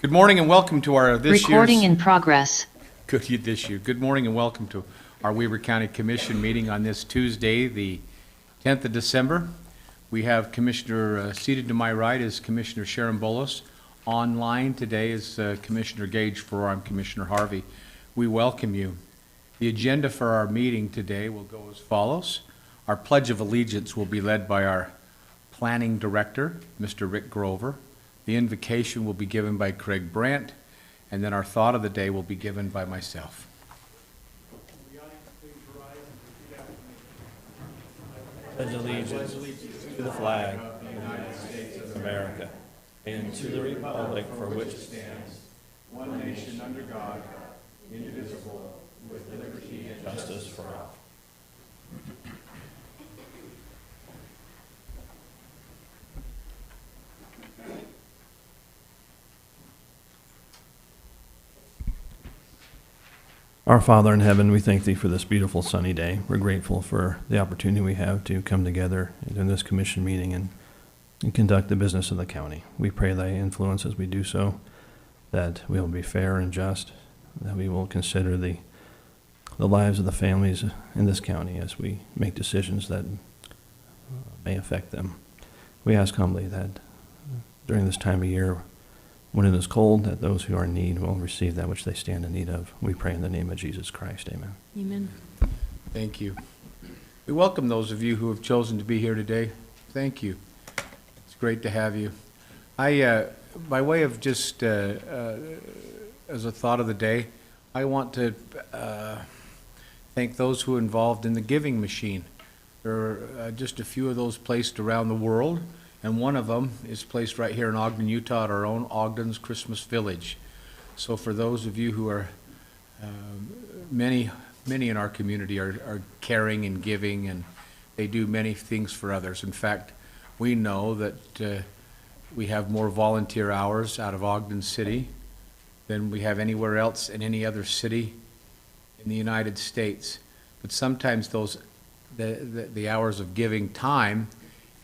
Good morning and welcome to our Recording in progress. Good morning and welcome to our Weber County Commission meeting on this Tuesday, the 10th of December. We have Commissioner seated to my right is Commissioner Sharon Bolos. Online today is Commissioner Gage Farrar. I'm Commissioner Harvey. We welcome you. The agenda for our meeting today will go as follows. Our Pledge of Allegiance will be led by our Planning Director, Mr. Rick Grover. The invocation will be given by Craig Brandt, and then our thought of the day will be given by myself. Pledge allegiance to the flag of the United States of America and to the republic for which it stands, one nation under God, indivisible, with liberty and justice for all. Our Father in heaven, we thank thee for this beautiful sunny day. We're grateful for the opportunity we have to come together in this commission meeting and conduct the business of the county. We pray thy influence as we do so, that we will be fair and just, that we will consider the lives of the families in this county as we make decisions that may affect them. We ask humbly that during this time of year, when it is cold, that those who are in need will receive that which they stand in need of. We pray in the name of Jesus Christ. Amen. Amen. Thank you. We welcome those of you who have chosen to be here today. Thank you. It's great to have you. By way of just as a thought of the day, I want to thank those who are involved in the giving machine. There are just a few of those placed around the world. And one of them is placed right here in Ogden, Utah, at our own Ogden's Christmas Village. So for those of you who are, many in our community are caring and giving, and they do many things for others. In fact, we know that we have more volunteer hours out of Ogden City than we have anywhere else in any other city in the United States. But sometimes the hours of giving time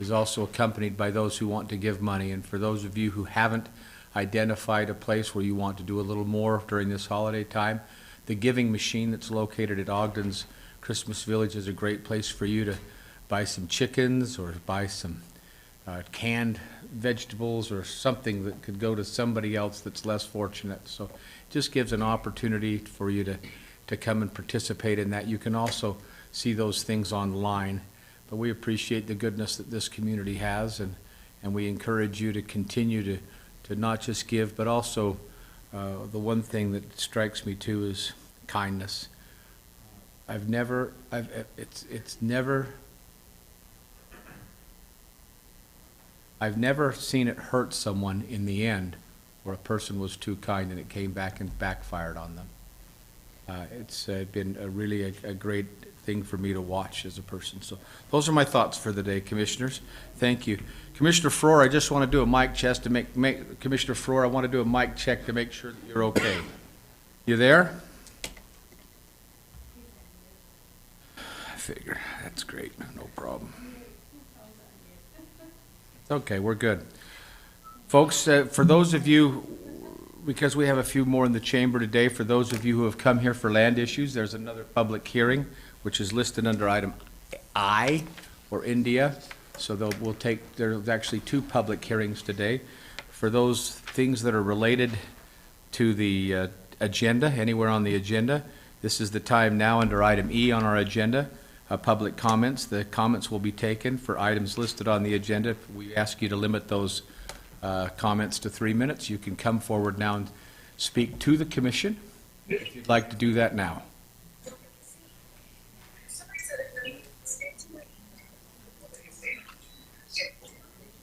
is also accompanied by those who want to give money. And for those of you who haven't identified a place where you want to do a little more during this holiday time, the giving machine that's located at Ogden's Christmas Village is a great place for you to buy some chickens or buy some canned vegetables or something that could go to somebody else that's less fortunate. So it just gives an opportunity for you to come and participate in that. You can also see those things online. But we appreciate the goodness that this community has, and we encourage you to continue to not just give, but also the one thing that strikes me too is kindness. I've never seen it hurt someone in the end where a person was too kind and it came back and backfired on them. It's been really a great thing for me to watch as a person. So those are my thoughts for the day, commissioners. Thank you. Commissioner Farrar, I just want to do a mic check to make Commissioner Farrar, I want to do a mic check to make sure that you're okay. You there? I figure. That's great. No problem. Okay, we're good. Folks, for those of you, because we have a few more in the chamber today, for those of you who have come here for land issues, there's another public hearing which is listed under item I, or India. So there's actually two public hearings today. For those things that are related to the agenda, anywhere on the agenda, this is the time now under item E on our agenda, public comments. The comments will be taken for items listed on the agenda. We ask you to limit those comments to 3 minutes. You can come forward now and speak to the commission if you'd like to do that now.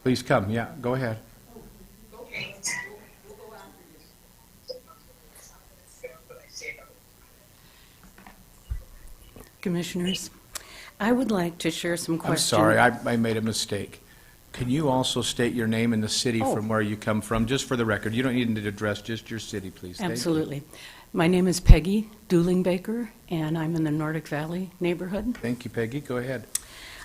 Please come. Yeah, go ahead. Commissioners, I would like to share some questions. I'm sorry, I made a mistake. Can you also state your name and the city from where you come from, just for the record? You don't need to address just your city, please. Thank you. Absolutely. My name is Peggy Dooling Baker, and I'm in the Nordic Valley neighborhood. Thank you, Peggy. Go ahead.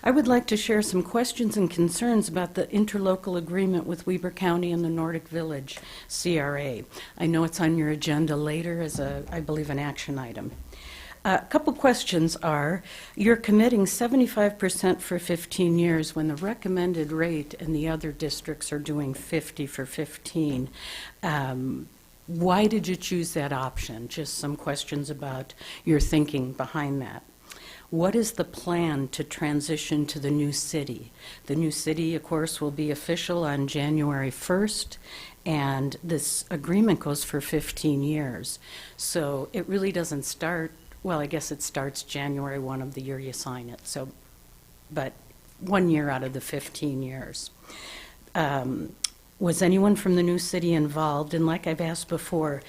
I would like to share some questions and concerns about the interlocal agreement with Weber County and the Nordic Village CRA. I know it's on your agenda later as I believe, an action item. A couple questions are, you're committing 75% for 15 years when the recommended rate in the other districts are doing 50 for 15. Why did you choose that option? Just some questions about your thinking behind that. What is the plan to transition to the new city? The new city, of course, will be official on January 1st, and this agreement goes for 15 years. So it really doesn't start, well, I guess it starts January 1 of the year you sign it, so, but 1 year out of the 15 years. Was anyone from the new city involved? And like I've asked before,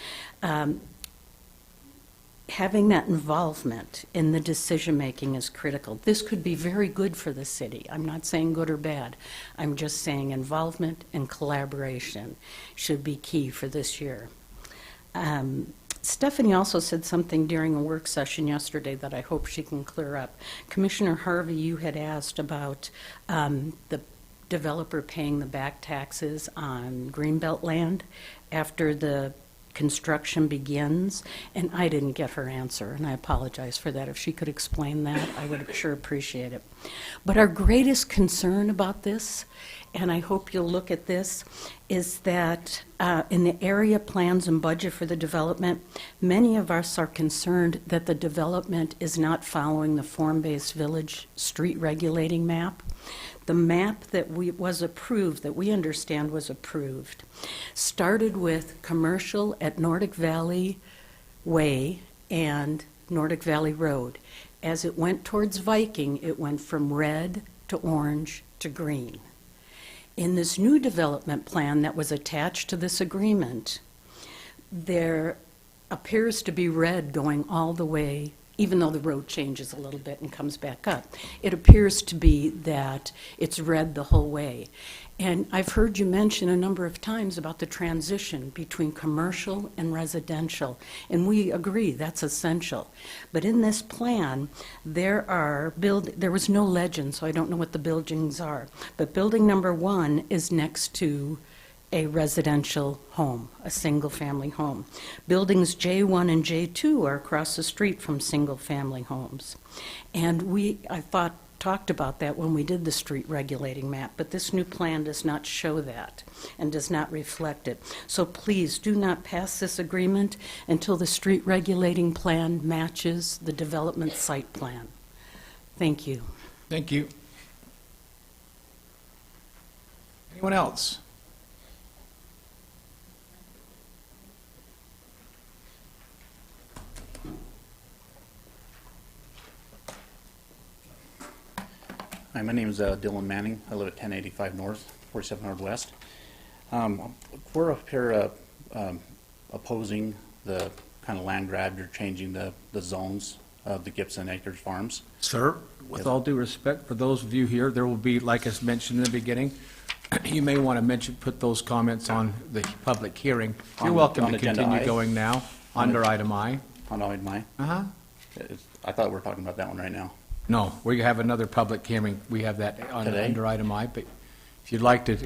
having that involvement in the decision-making is critical. This could be very good for the city. I'm not saying good or bad. I'm just saying involvement and collaboration should be key for this year. Stephanie also said something during a work session yesterday that I hope she can clear up. Commissioner Harvey, you had asked about the developer paying the back taxes on Greenbelt land after the construction begins, and I didn't get her answer, and I apologize for that. If she could explain that, I would sure appreciate it. But our greatest concern about this, and I hope you'll look at this, is that in the area plans and budget for the development, many of us are concerned that the development is not following the form-based village street regulating map. The map that was approved, that we understand was approved, started with commercial at Nordic Valley Way and Nordic Valley Road. As it went towards Viking, it went from red to orange to green. In this new development plan that was attached to this agreement, there appears to be red going all the way, even though the road changes a little bit and comes back up. It appears to be that it's red the whole way. And I've heard you mention a number of times about the transition between commercial and residential, and we agree that's essential. But in this plan, there was no legend, so I don't know what the buildings are, but building number 1 is next to a residential home, a single-family home. Buildings J1 and J2 are across the street from single-family homes. And I talked about that when we did the street regulating map, but this new plan does not show that and does not reflect it. So please do not pass this agreement until the street regulating plan matches the development site plan. Thank you. Thank you. Anyone else? Hi, my name is Dylan Manning. I live at 1085 North, 4700 West. We're up here opposing the kind of land grab. You're changing the zones of the Gibson Acres Farms. Sir, with all due respect for those of you here, there will be, like I mentioned in the beginning, you may want to put those comments on the public hearing. You're welcome to continue going now, under item I. On item I? Uh-huh. I thought we were talking about that one right now. No, we have another public hearing. We have that Today? under item I, but if you'd like to,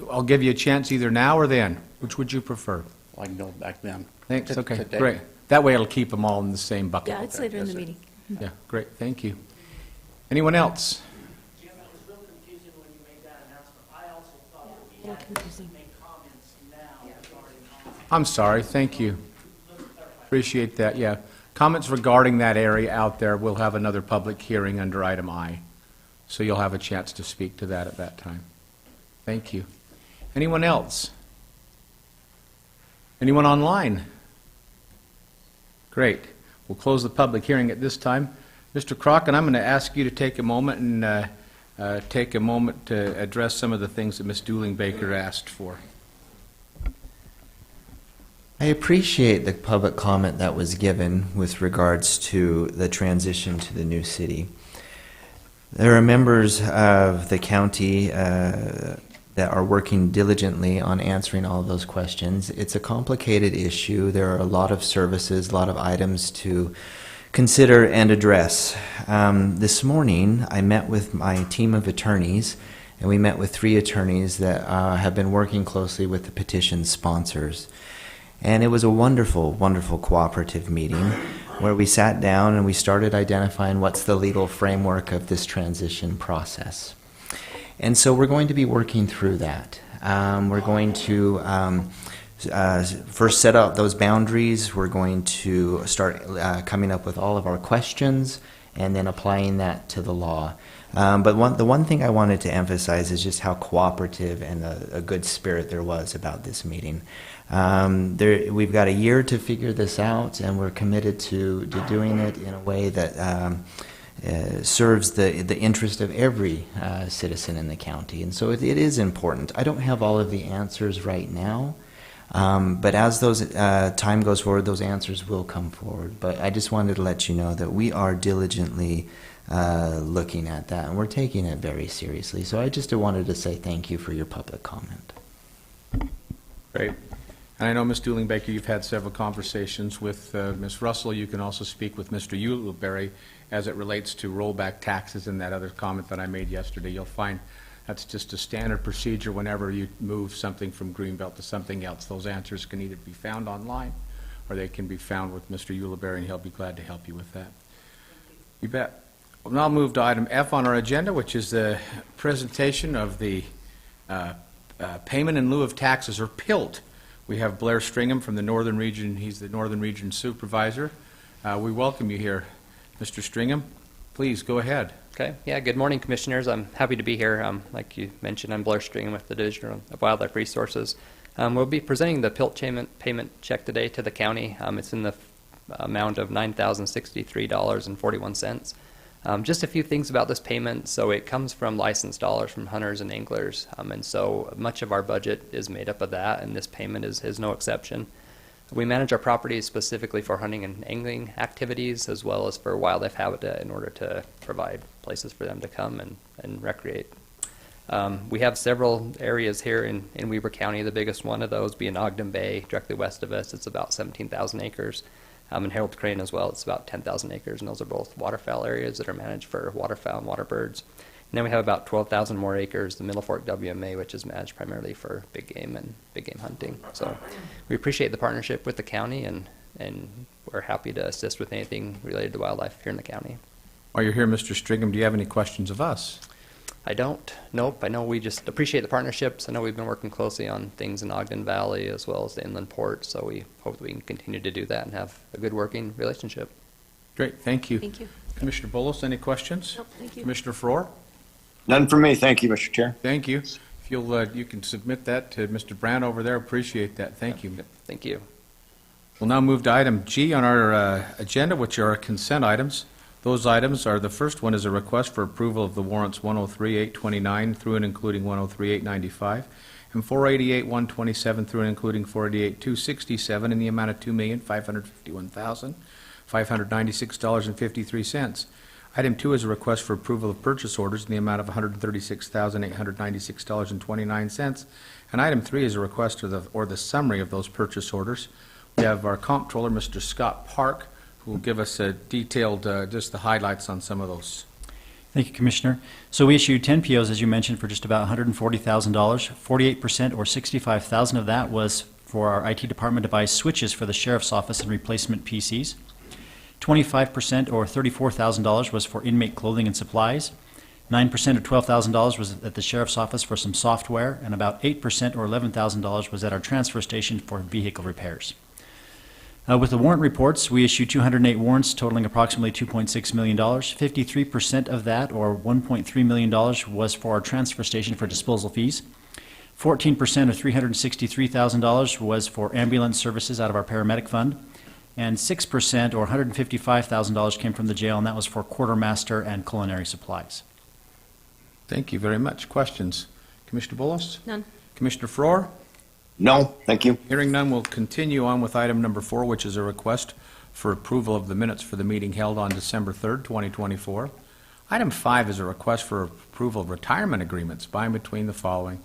I'll give you a chance either now or then. Which would you prefer? Well, I can go back then. Thanks, okay, Today. great. That way it'll keep them all in the same bucket. Yeah, it's later in the Yes, sir. meeting. Yeah, great, thank you. Anyone else? Jim, it was real confusing when you made that announcement. I also thought that we A had little to confusing. make comments now regarding on. I'm sorry, thank you. Appreciate that, yeah. Comments regarding that area out there, we'll have another public hearing under item I. So you'll have a chance to speak to that at that time. Thank you. Anyone else? Anyone online? Great. We'll close the public hearing at this time. Mr. Crockett, I'm going to ask you to take a moment to address some of the things that Ms. Dooling Baker asked for. I appreciate the public comment that was given with regards to the transition to the new city. There are members of the county that are working diligently on answering all of those questions. It's a complicated issue. There are a lot of services, a lot of items to consider and address. This morning, I met with my team of attorneys, and we met with 3 attorneys that have been working closely with the petition sponsors. And it was a wonderful, wonderful cooperative meeting where we sat down and we started identifying what's the legal framework of this transition process. And so we're going to be working through that. We're going to first set out those boundaries. We're going to start coming up with all of our questions and then applying that to the law. But the one thing I wanted to emphasize is just how cooperative and a good spirit there was about this meeting. We've got a year to figure this out, and we're committed to doing it in a way that serves the interest of every citizen in the county. And so it is important. I don't have all of the answers right now, but as those time goes forward, those answers will come forward. But I just wanted to let you know that we are diligently looking at that, and we're taking it very seriously. So I just wanted to say thank you for your public comment. Great. And I know, Ms. Dooling-Baker, you've had several conversations with Ms. Russell. You can also speak with Mr. Uleberry as it relates to rollback taxes and that other comment that I made yesterday. You'll find that's just a standard procedure whenever you move something from Greenbelt to something else. Those answers can either be found online or they can be found with Mr. Uleberry, and he'll be glad to help you with that. You bet. We'll now move to item F on our agenda, which is the presentation of the payment in lieu of taxes, or PILT. We have Blair Stringham from the Northern Region. He's the Northern Region Supervisor. We welcome you here, Mr. Stringham. Please go ahead. Okay. Yeah, good morning, Commissioners. I'm happy to be here. Like you mentioned, I'm Blair Stringham with the Division of Wildlife Resources. We'll be presenting the PILT payment check today to the county. It's in the amount of $9,063.41. Just a few things about this payment. So it comes from licensed dollars from hunters and anglers, and so much of our budget is made up of that, and this payment is no exception. We manage our properties specifically for hunting and angling activities, as well as for wildlife habitat, in order to provide places for them to come and recreate. We have several areas here in Weber County, the biggest one of those being Ogden Bay, directly west of us. It's about 17,000 acres. In Harold Crane as well, it's about 10,000 acres, and those are both waterfowl areas that are managed for waterfowl and water birds. And then we have about 12,000 more acres, the Middle Fork WMA, which is managed primarily for big game and big game hunting. So we appreciate the partnership with the county, and we're happy to assist with anything related to wildlife here in the county. While you're here, Mr. Stringham, do you have any questions of us? I don't. Nope. I know we just appreciate the partnerships. I know we've been working closely on things in Ogden Valley as well as the inland port, so we hope that we can continue to do that and have a good working relationship. Great, thank you. Thank you. Commissioner Bolos, any questions? No, thank you. Commissioner Faur? None for me. Thank you, Mr. Chair. Thank you. If you'll, you can submit that to Mr. Brown over there. Appreciate that. Thank you. Thank you. We'll now move to item G on our agenda, which are our consent items. Those items are, the first one is a request for approval of the warrants 103-829 through and including 103-895, and 488-127 through and including 488-267 in the amount of $2,551,596.53. Item 2 is a request for approval of purchase orders in the amount of $136,896.29. And item 3 is a request or the summary of those purchase orders. We have our comptroller, Mr. Scott Park, who will give us a detailed, just the highlights on some of those. Thank you, Commissioner. So we issued 10 POs, as you mentioned, for just about $140,000. 48% or $65,000 of that was for our IT department to buy switches for the Sheriff's Office and replacement PCs. 25% or $34,000 was for inmate clothing and supplies. 9% or $12,000 was at the Sheriff's Office for some software, and about 8% or $11,000 was at our transfer station for vehicle repairs. With the warrant reports, we issued 208 warrants totaling approximately $2.6 million. 53% of that, or $1.3 million, was for our transfer station for disposal fees. 14% or $363,000 was for ambulance services out of our paramedic fund. And 6% or $155,000 came from the jail, and that was for quartermaster and culinary supplies. Thank you very much. Questions? Commissioner Bolos? None. Commissioner Faur? No, thank you. Hearing none, we'll continue on with item number 4, which is a request for approval of the minutes for the meeting held on December 3rd, 2024. Item 5 is a request for approval of retirement agreements by and between the following: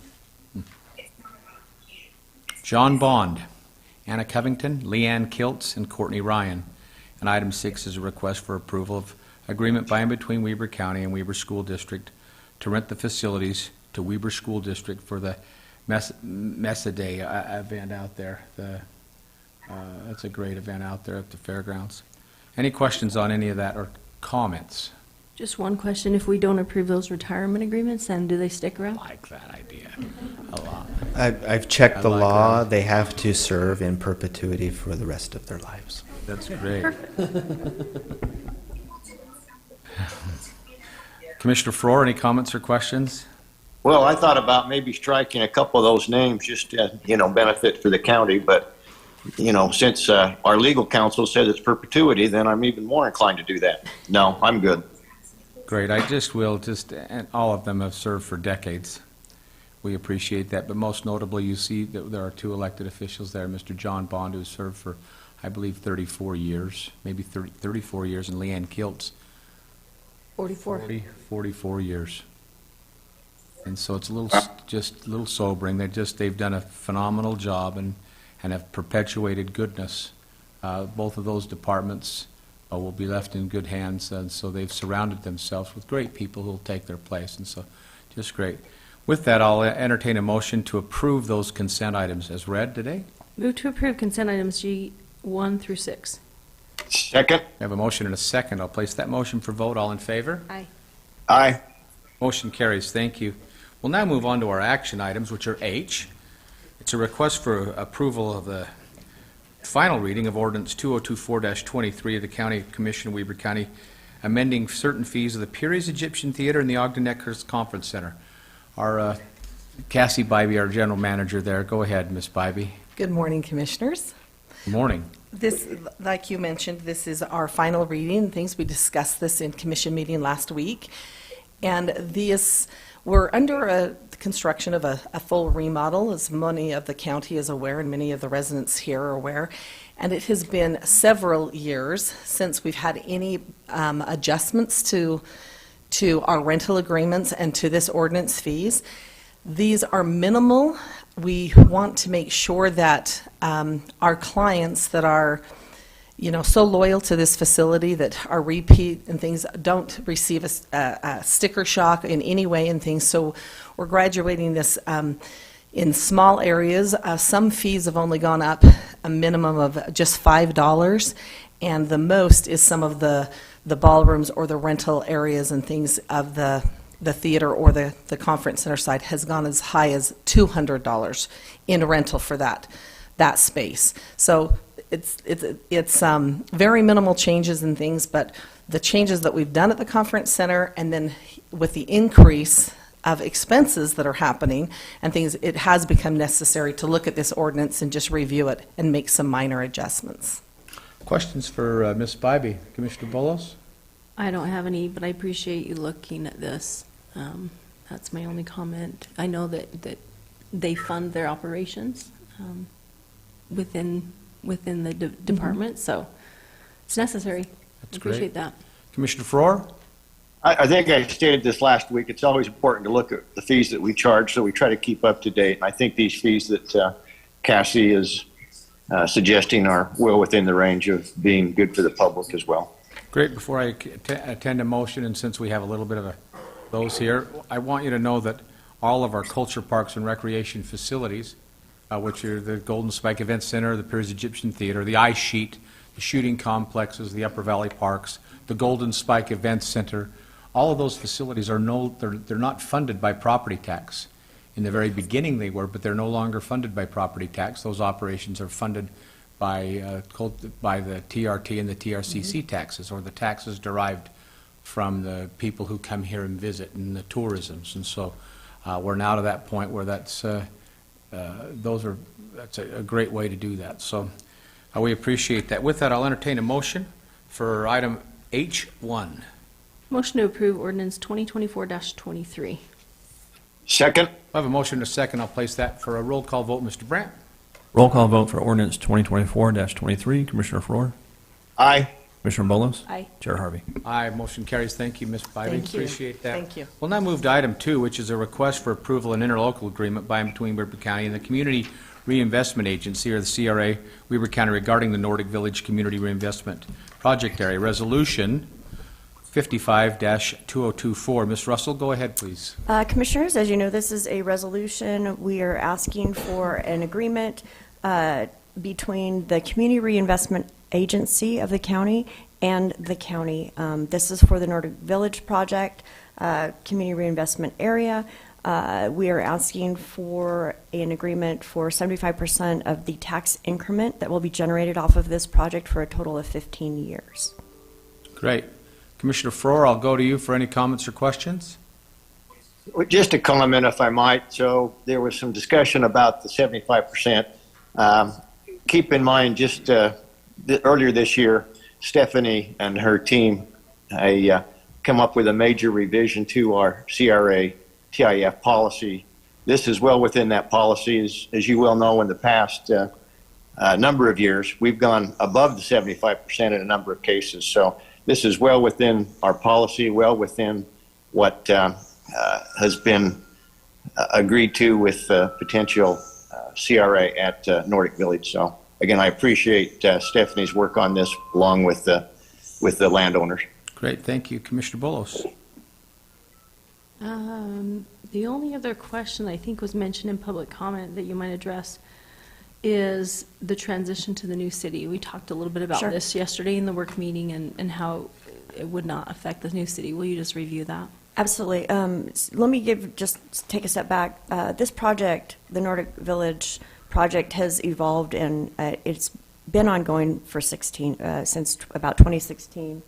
John Bond, Anna Covington, Leanne Kiltz, and Courtney Ryan. And item 6 is a request for approval of agreement by and between Weber County and Weber School District to rent the facilities to Weber School District for the Mesa Day event out there. That's a great event out there at the fairgrounds. Any questions on any of that or comments? Just one question, if we don't approve those retirement agreements, then do they stick around? I like that idea a lot. I've checked I the like law. that. They have to serve in perpetuity for the rest of their lives. That's great. Commissioner Frohr, any comments or questions? Well, I thought about maybe striking a couple of those names just to, benefit for the county, but, since our legal counsel says it's perpetuity, then I'm even more inclined to do that. No, I'm good. Great. And all of them have served for decades. We appreciate that, but most notably, you see that there are 2 elected officials there, Mr. John Bond, who served for, I believe, 34 years, maybe 34 years, and Leanne Kiltz, 44. 44 years. And so it's just a little sobering. They've done a phenomenal job and have perpetuated goodness. Both of those departments will be left in good hands, and so they've surrounded themselves with great people who will take their place, and so just great. With that, I'll entertain a motion to approve those consent items as read today. Move to approve consent items G 1 through 6. Second? We have a motion and a second. I'll place that motion for vote. All in favor? Aye. Aye. Motion carries. Thank you. We'll now move on to our action items, which are H. It's a request for approval of the final reading of Ordinance 2024-23 of the County Commission of Weber County, amending certain fees of the Peary's Egyptian Theater and the Ogden Eckhurst Conference Center. Our Cassie Bybee, our general manager there. Go ahead, Ms. Bybee. Good morning, Commissioners. Good morning. This, like you mentioned, this is our final reading. Things we discussed this in commission meeting last week. And we're under the construction of a full remodel, as many of the county is aware and many of the residents here are aware. And it has been several years since we've had any adjustments to our rental agreements and to this ordinance fees. These are minimal. We want to make sure that our clients that are so loyal to this facility, that are repeat and things, don't receive a sticker shock in any way and things. So we're graduating this in small areas. Some fees have only gone up a minimum of just $5, and the most is some of the ballrooms or the rental areas and things of the theater or the conference center side has gone as high as $200 in rental for that space. So it's very minimal changes and things, but the changes that we've done at the conference center, and then with the increase of expenses that are happening and things, it has become necessary to look at this ordinance and just review it and make some minor adjustments. Questions for Ms. Bybee? Commissioner Bolos? I don't have any, but I appreciate you looking at this. That's my only comment. I know that they fund their operations within the department, so it's necessary. That's I appreciate great. that. Commissioner Frohr? I think I stated this last week. It's always important to look at the fees that we charge, so we try to keep up to date. And I think these fees that Cassie is suggesting are well within the range of being good for the public as well. Great. Before I attend a motion, and since we have a little bit of those here, I want you to know that all of our culture parks and recreation facilities, which are the Golden Spike Event Center, the Peary's Egyptian Theater, the Ice Sheet, the shooting complexes, the Upper Valley Parks, the Golden Spike Event Center, all of those facilities are they're not funded by property tax. In the very beginning they were, but they're no longer funded by property tax. Those operations are funded by the TRT and the TRCC taxes, or the taxes derived from the people who come here and visit and the tourisms. And so we're now to that point where that's a great way to do that. So we appreciate that. With that, I'll entertain a motion for item H1. Motion to approve ordinance 2024-23. Second? I have a motion and a second. I'll place that for a roll call vote. Mr. Brandt? Roll call vote for ordinance 2024-23. Commissioner Frohr? Aye. Commissioner Bolos? Aye. Chair Harvey? Aye. Motion carries. Thank you, Ms. Bybee. Thank you. Appreciate that. Thank you. We'll now move to item 2, which is a request for approval of an interlocal agreement by and between Weber County and the Community Reinvestment Agency, or the CRA, Weber County regarding the Nordic Village Community Reinvestment Project Area. Resolution 55-2024. Ms. Russell, go ahead, please. Commissioners, as you know, this is a resolution. We are asking for an agreement between the Community Reinvestment Agency of the county and the county. This is for the Nordic Village Project, Community Reinvestment Area. We are asking for an agreement for 75% of the tax increment that will be generated off of this project for a total of 15 years. Great. Commissioner Farrar, I'll go to you for any comments or questions. Just a comment, if I might. So there was some discussion about the 75%. Keep in mind, just earlier this year, Stephanie and her team come up with a major revision to our CRA TIF policy. This is well within that policy. As you well know, in the past number of years, we've gone above the 75% in a number of cases. So this is well within our policy, well within what has been agreed to with potential CRA at Nordic Village. So again, I appreciate Stephanie's work on this along with the landowners. Great, thank you. Commissioner Bolos. The only other question I think was mentioned in public comment that you might address is the transition to the new city. We talked a little bit about this yesterday in the work meeting and how it would not affect the new city. Will you just review that? Absolutely. Let me take a step back. This project, the Nordic Village project, has evolved and it's been ongoing for since about 2016,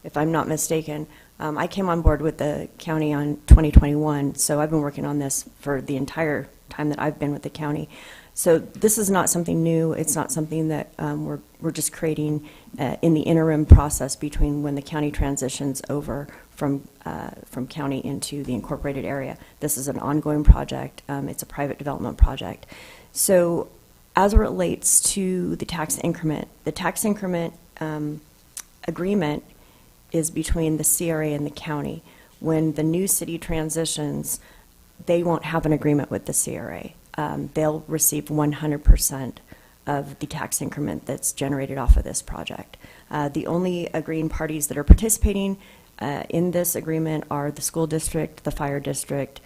if I'm not mistaken. I came on board with the county on 2021, so I've been working on this for the entire time that I've been with the county. So this is not something new. It's not something that we're just creating in the interim process between when the county transitions over from county into the incorporated area. This is an ongoing project. It's a private development project. So as it relates to the tax increment agreement is between the CRA and the county. When the new city transitions, they won't have an agreement with the CRA. They'll receive 100% of the tax increment that's generated off of this project. The only agreeing parties that are participating in this agreement are the school district, the fire district,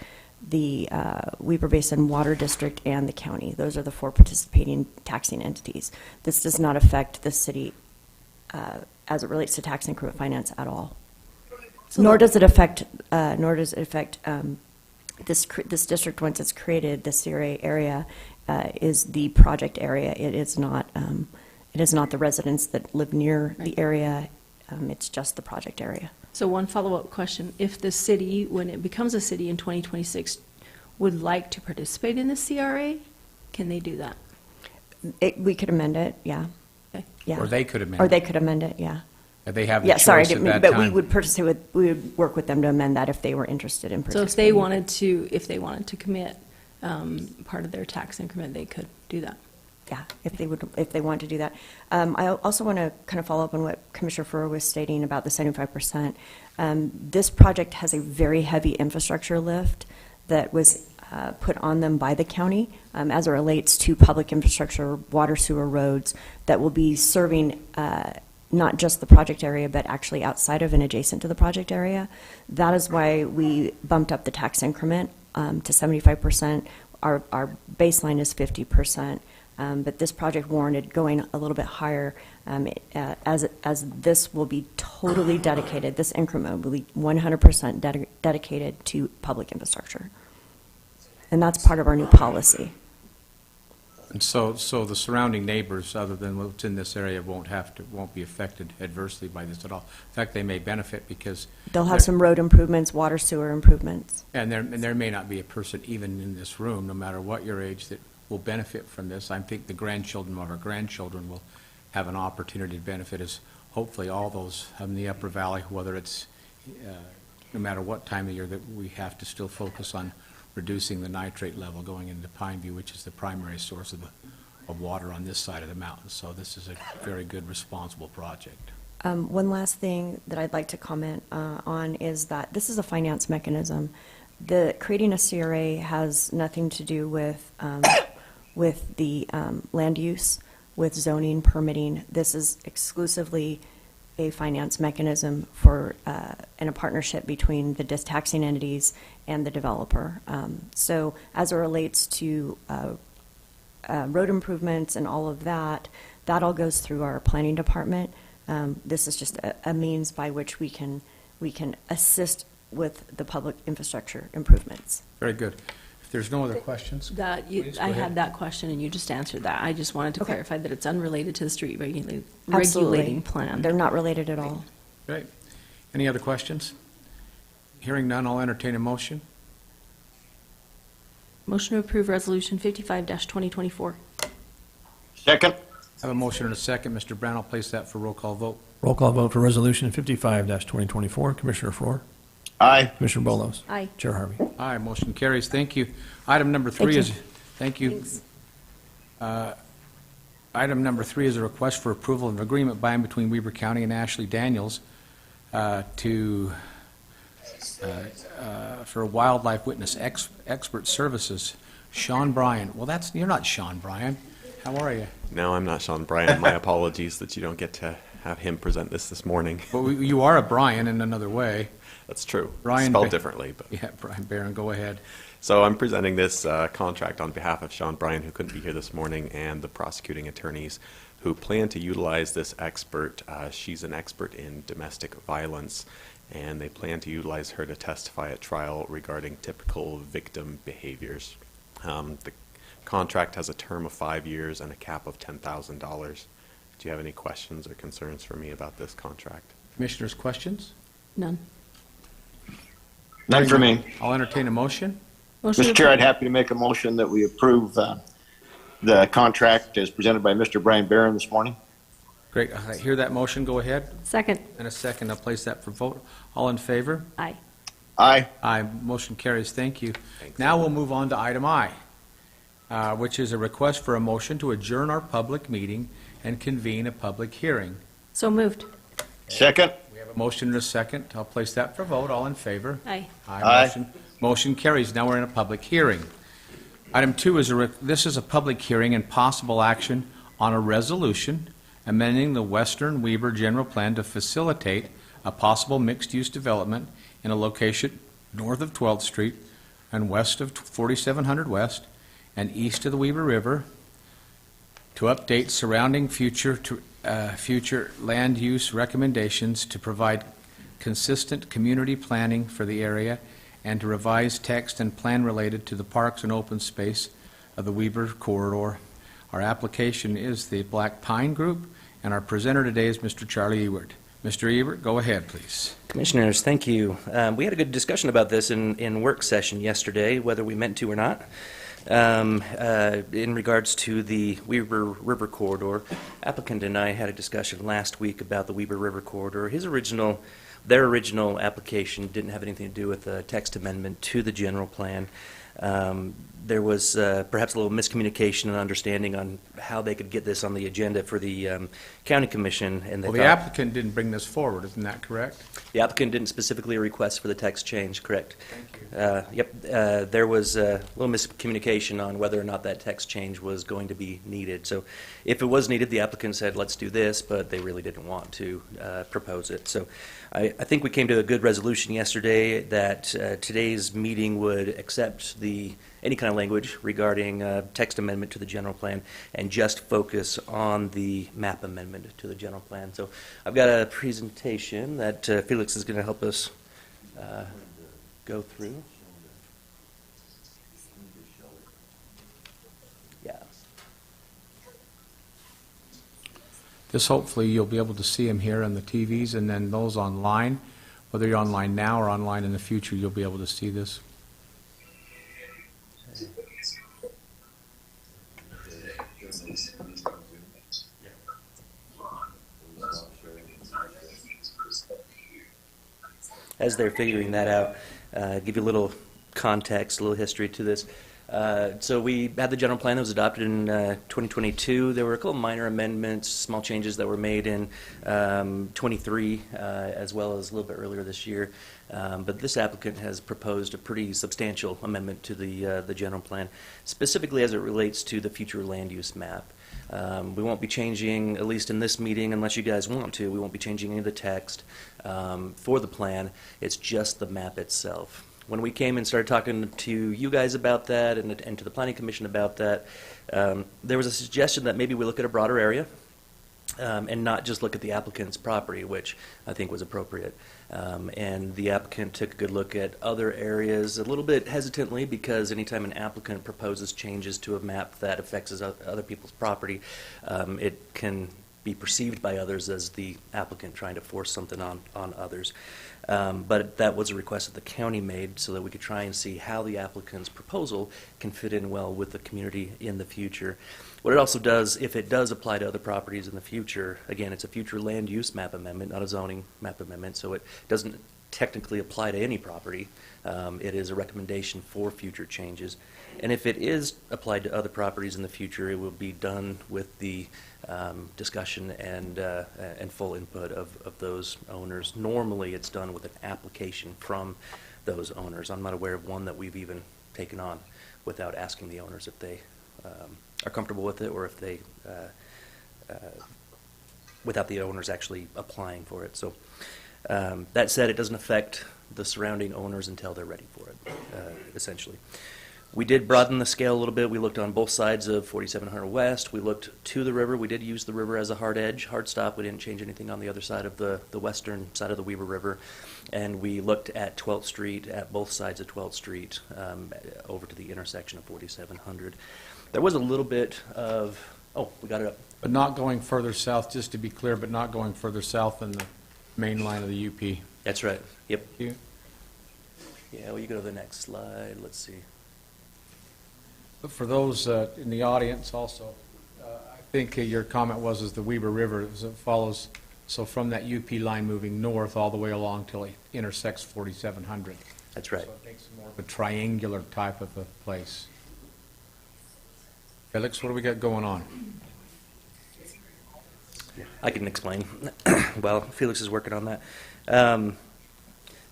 the Weber Basin Water District, and the county. Those are the 4 participating taxing entities. This does not affect the city as it relates to tax increment finance at all. So nor does it affect this district once it's created. The CRA area is the project area. It is not the residents that live near the area. It's just the project area. So one follow-up question. If the city, when it becomes a city in 2026, would like to participate in the CRA, can they do that? We could amend it, yeah. Okay. Yeah. Or they could amend it. Or they could amend it, yeah. They have the Yeah, choice sorry, I at didn't that mean, but time. we would work with them to amend that if they were interested in participating. So if they wanted to commit part of their tax increment, they could do that. Yeah, if they want to do that. I also want to kind of follow up on what Commissioner Furr was stating about the 75%. This project has a very heavy infrastructure lift that was put on them by the county as it relates to public infrastructure, water, sewer, roads that will be serving not just the project area, but actually outside of and adjacent to the project area. That is why we bumped up the tax increment to 75%. Our baseline is 50%. But this project warranted going a little bit higher as this will be totally dedicated, this increment will be 100% dedicated to public infrastructure. And that's part of our new policy. And so the surrounding neighbors, other than what's in this area, won't be affected adversely by this at all. In fact, they may benefit because they'll have some road improvements, water, sewer improvements. And there may not be a person even in this room, no matter what your age, that will benefit from this. I think the grandchildren of our grandchildren will have an opportunity to benefit, as hopefully all those in the Upper Valley, whether it's no matter what time of year, that we have to still focus on reducing the nitrate level going into Pineview, which is the primary source of water on this side of the mountain. So this is a very good, responsible project. One last thing that I'd like to comment on is that this is a finance mechanism. Creating a CRA has nothing to do with with the land use, with zoning, permitting. This is exclusively a finance mechanism for, and a partnership between the distaxing entities and the developer. So as it relates to road improvements and all of that, that all goes through our planning department. This is just a means by which we can assist with the public infrastructure improvements. Very good. If there's no other questions, please go I ahead. had that question and you just answered that. I just wanted to Okay. clarify that it's unrelated to the street Absolutely. regulating plan. They're not related at all. Great. Any other questions? Hearing none, I'll entertain a motion. Motion to approve Resolution 55-2024. Second? I have a motion and a second. Mr. Brown, I'll place that for roll call vote. Roll call vote for Resolution 55-2024. Commissioner Faur, Aye. Commissioner Bolos. Aye. Chair Harvey. Aye, motion carries. Thank you. Item number three is, thank you. Item number 3 is a request for approval of an agreement by and between Weber County and Ashley Daniels for wildlife witness expert services. Sean Bryan. Well, you're not Sean Bryan. How are you? No, I'm not Sean Bryan. My apologies that you don't get to have him present this morning. Well, you are a Bryan in another way. That's true. Brian Spelled Ba- differently. But. Yeah, Brian Barron, go ahead. So I'm presenting this contract on behalf of Sean Bryan, who couldn't be here this morning, and the prosecuting attorneys who plan to utilize this expert. She's an expert in domestic violence, and they plan to utilize her to testify at trial regarding typical victim behaviors. The contract has a term of 5 years and a cap of $10,000. Do you have any questions or concerns for me about this contract? Commissioners, questions? None. None for me. I'll entertain a motion. Motion to Mr. Chair, approve- I'd happy to make a motion that we approve the contract as presented by Mr. Brian Barron this morning. Great. I hear that motion. Go ahead. Second. And a second. I'll place that for vote. All in favor? Aye. Aye. Aye. Motion carries. Thank you. Thanks. Now we'll move on to item I, which is a request for a motion to adjourn our public meeting and convene a public hearing. So moved. Second? We have a motion and a second. I'll place that for vote. All in favor? Aye. Aye. Motion carries. Now we're in a public hearing. Item 2 is this is a public hearing and possible action on a resolution amending the Western Weber General Plan to facilitate a possible mixed-use development in a location north of 12th Street and west of 4700 West and east of the Weber River to update surrounding future land use recommendations to provide consistent community planning for the area and to revise text and plan related to the parks and open space of the Weber corridor. Our application is the Black Pine Group, and our presenter today is Mr. Charlie Ewert. Mr. Ewert, go ahead, please. Commissioners, thank you. We had a good discussion about this in work session yesterday, whether we meant to or not. In regards to the Weber River corridor, applicant and I had a discussion last week about the Weber River corridor. Their original application didn't have anything to do with a text amendment to the general plan. There was perhaps a little miscommunication and understanding on how they could get this on the agenda for the county commission. And they Well, the thought- applicant didn't bring this forward, isn't that correct? The applicant didn't specifically request for the text change, correct? There was a little miscommunication on whether or not that text change was going to be needed. So if it was needed, the applicant said, let's do this, but they really didn't want to propose it. So I think we came to a good resolution yesterday that today's meeting would accept any kind of language regarding text amendment to the general plan and just focus on the map amendment to the general plan. So I've got a presentation that Felix is going to help us go through. Yeah. This, hopefully, you'll be able to see them here on the TVs, and then those online, whether you're online now or online in the future, you'll be able to see this. As they're figuring that out, give you a little context, a little history to this. So we had the general plan that was adopted in 2022. There were a couple minor amendments, small changes that were made in 23, as well as a little bit earlier this year. But this applicant has proposed a pretty substantial amendment to the general plan, specifically as it relates to the future land use map. We won't be changing, at least in this meeting, unless you guys want to, we won't be changing any of the text for the plan. It's just the map itself. When we came and started talking to you guys about that and to the Planning Commission about that, there was a suggestion that maybe we look at a broader area and not just look at the applicant's property, which I think was appropriate. And the applicant took a good look at other areas, a little bit hesitantly, because anytime an applicant proposes changes to a map that affects other people's property, it can be perceived by others as the applicant trying to force something on others. But that was a request that the county made so that we could try and see how the applicant's proposal can fit in well with the community in the future. What it also does, if it does apply to other properties in the future, again, it's a future land use map amendment, not a zoning map amendment, so it doesn't technically apply to any property. It is a recommendation for future changes. And if it is applied to other properties in the future, it will be done with the discussion and full input of those owners. Normally, it's done with an application from those owners. I'm not aware of one that we've even taken on without asking the owners if they are comfortable with it, or if they, without the owners actually applying for it. So that said, it doesn't affect the surrounding owners until they're ready for it, essentially. We did broaden the scale a little bit. We looked on both sides of 4700 West. We looked to the river. We did use the river as a hard edge, hard stop. We didn't change anything on the other side of the western side of the Weber River. And we looked at 12th Street, at both sides of 12th Street, over to the intersection of 4700. There was a little bit of, oh, we got it up. But not going further south, just to be clear, but not going further south than the main line of the UP. That's right. Yep. Thank you. Yeah, well, you go to the next slide. Let's see. But for those in the audience also, I think your comment was the Weber River as it follows, so from that UP line moving north all the way along till it intersects 4700. That's right. So it makes it more of a triangular type of a place. Felix, what do we got going on? I can explain. Well, Felix is working on that.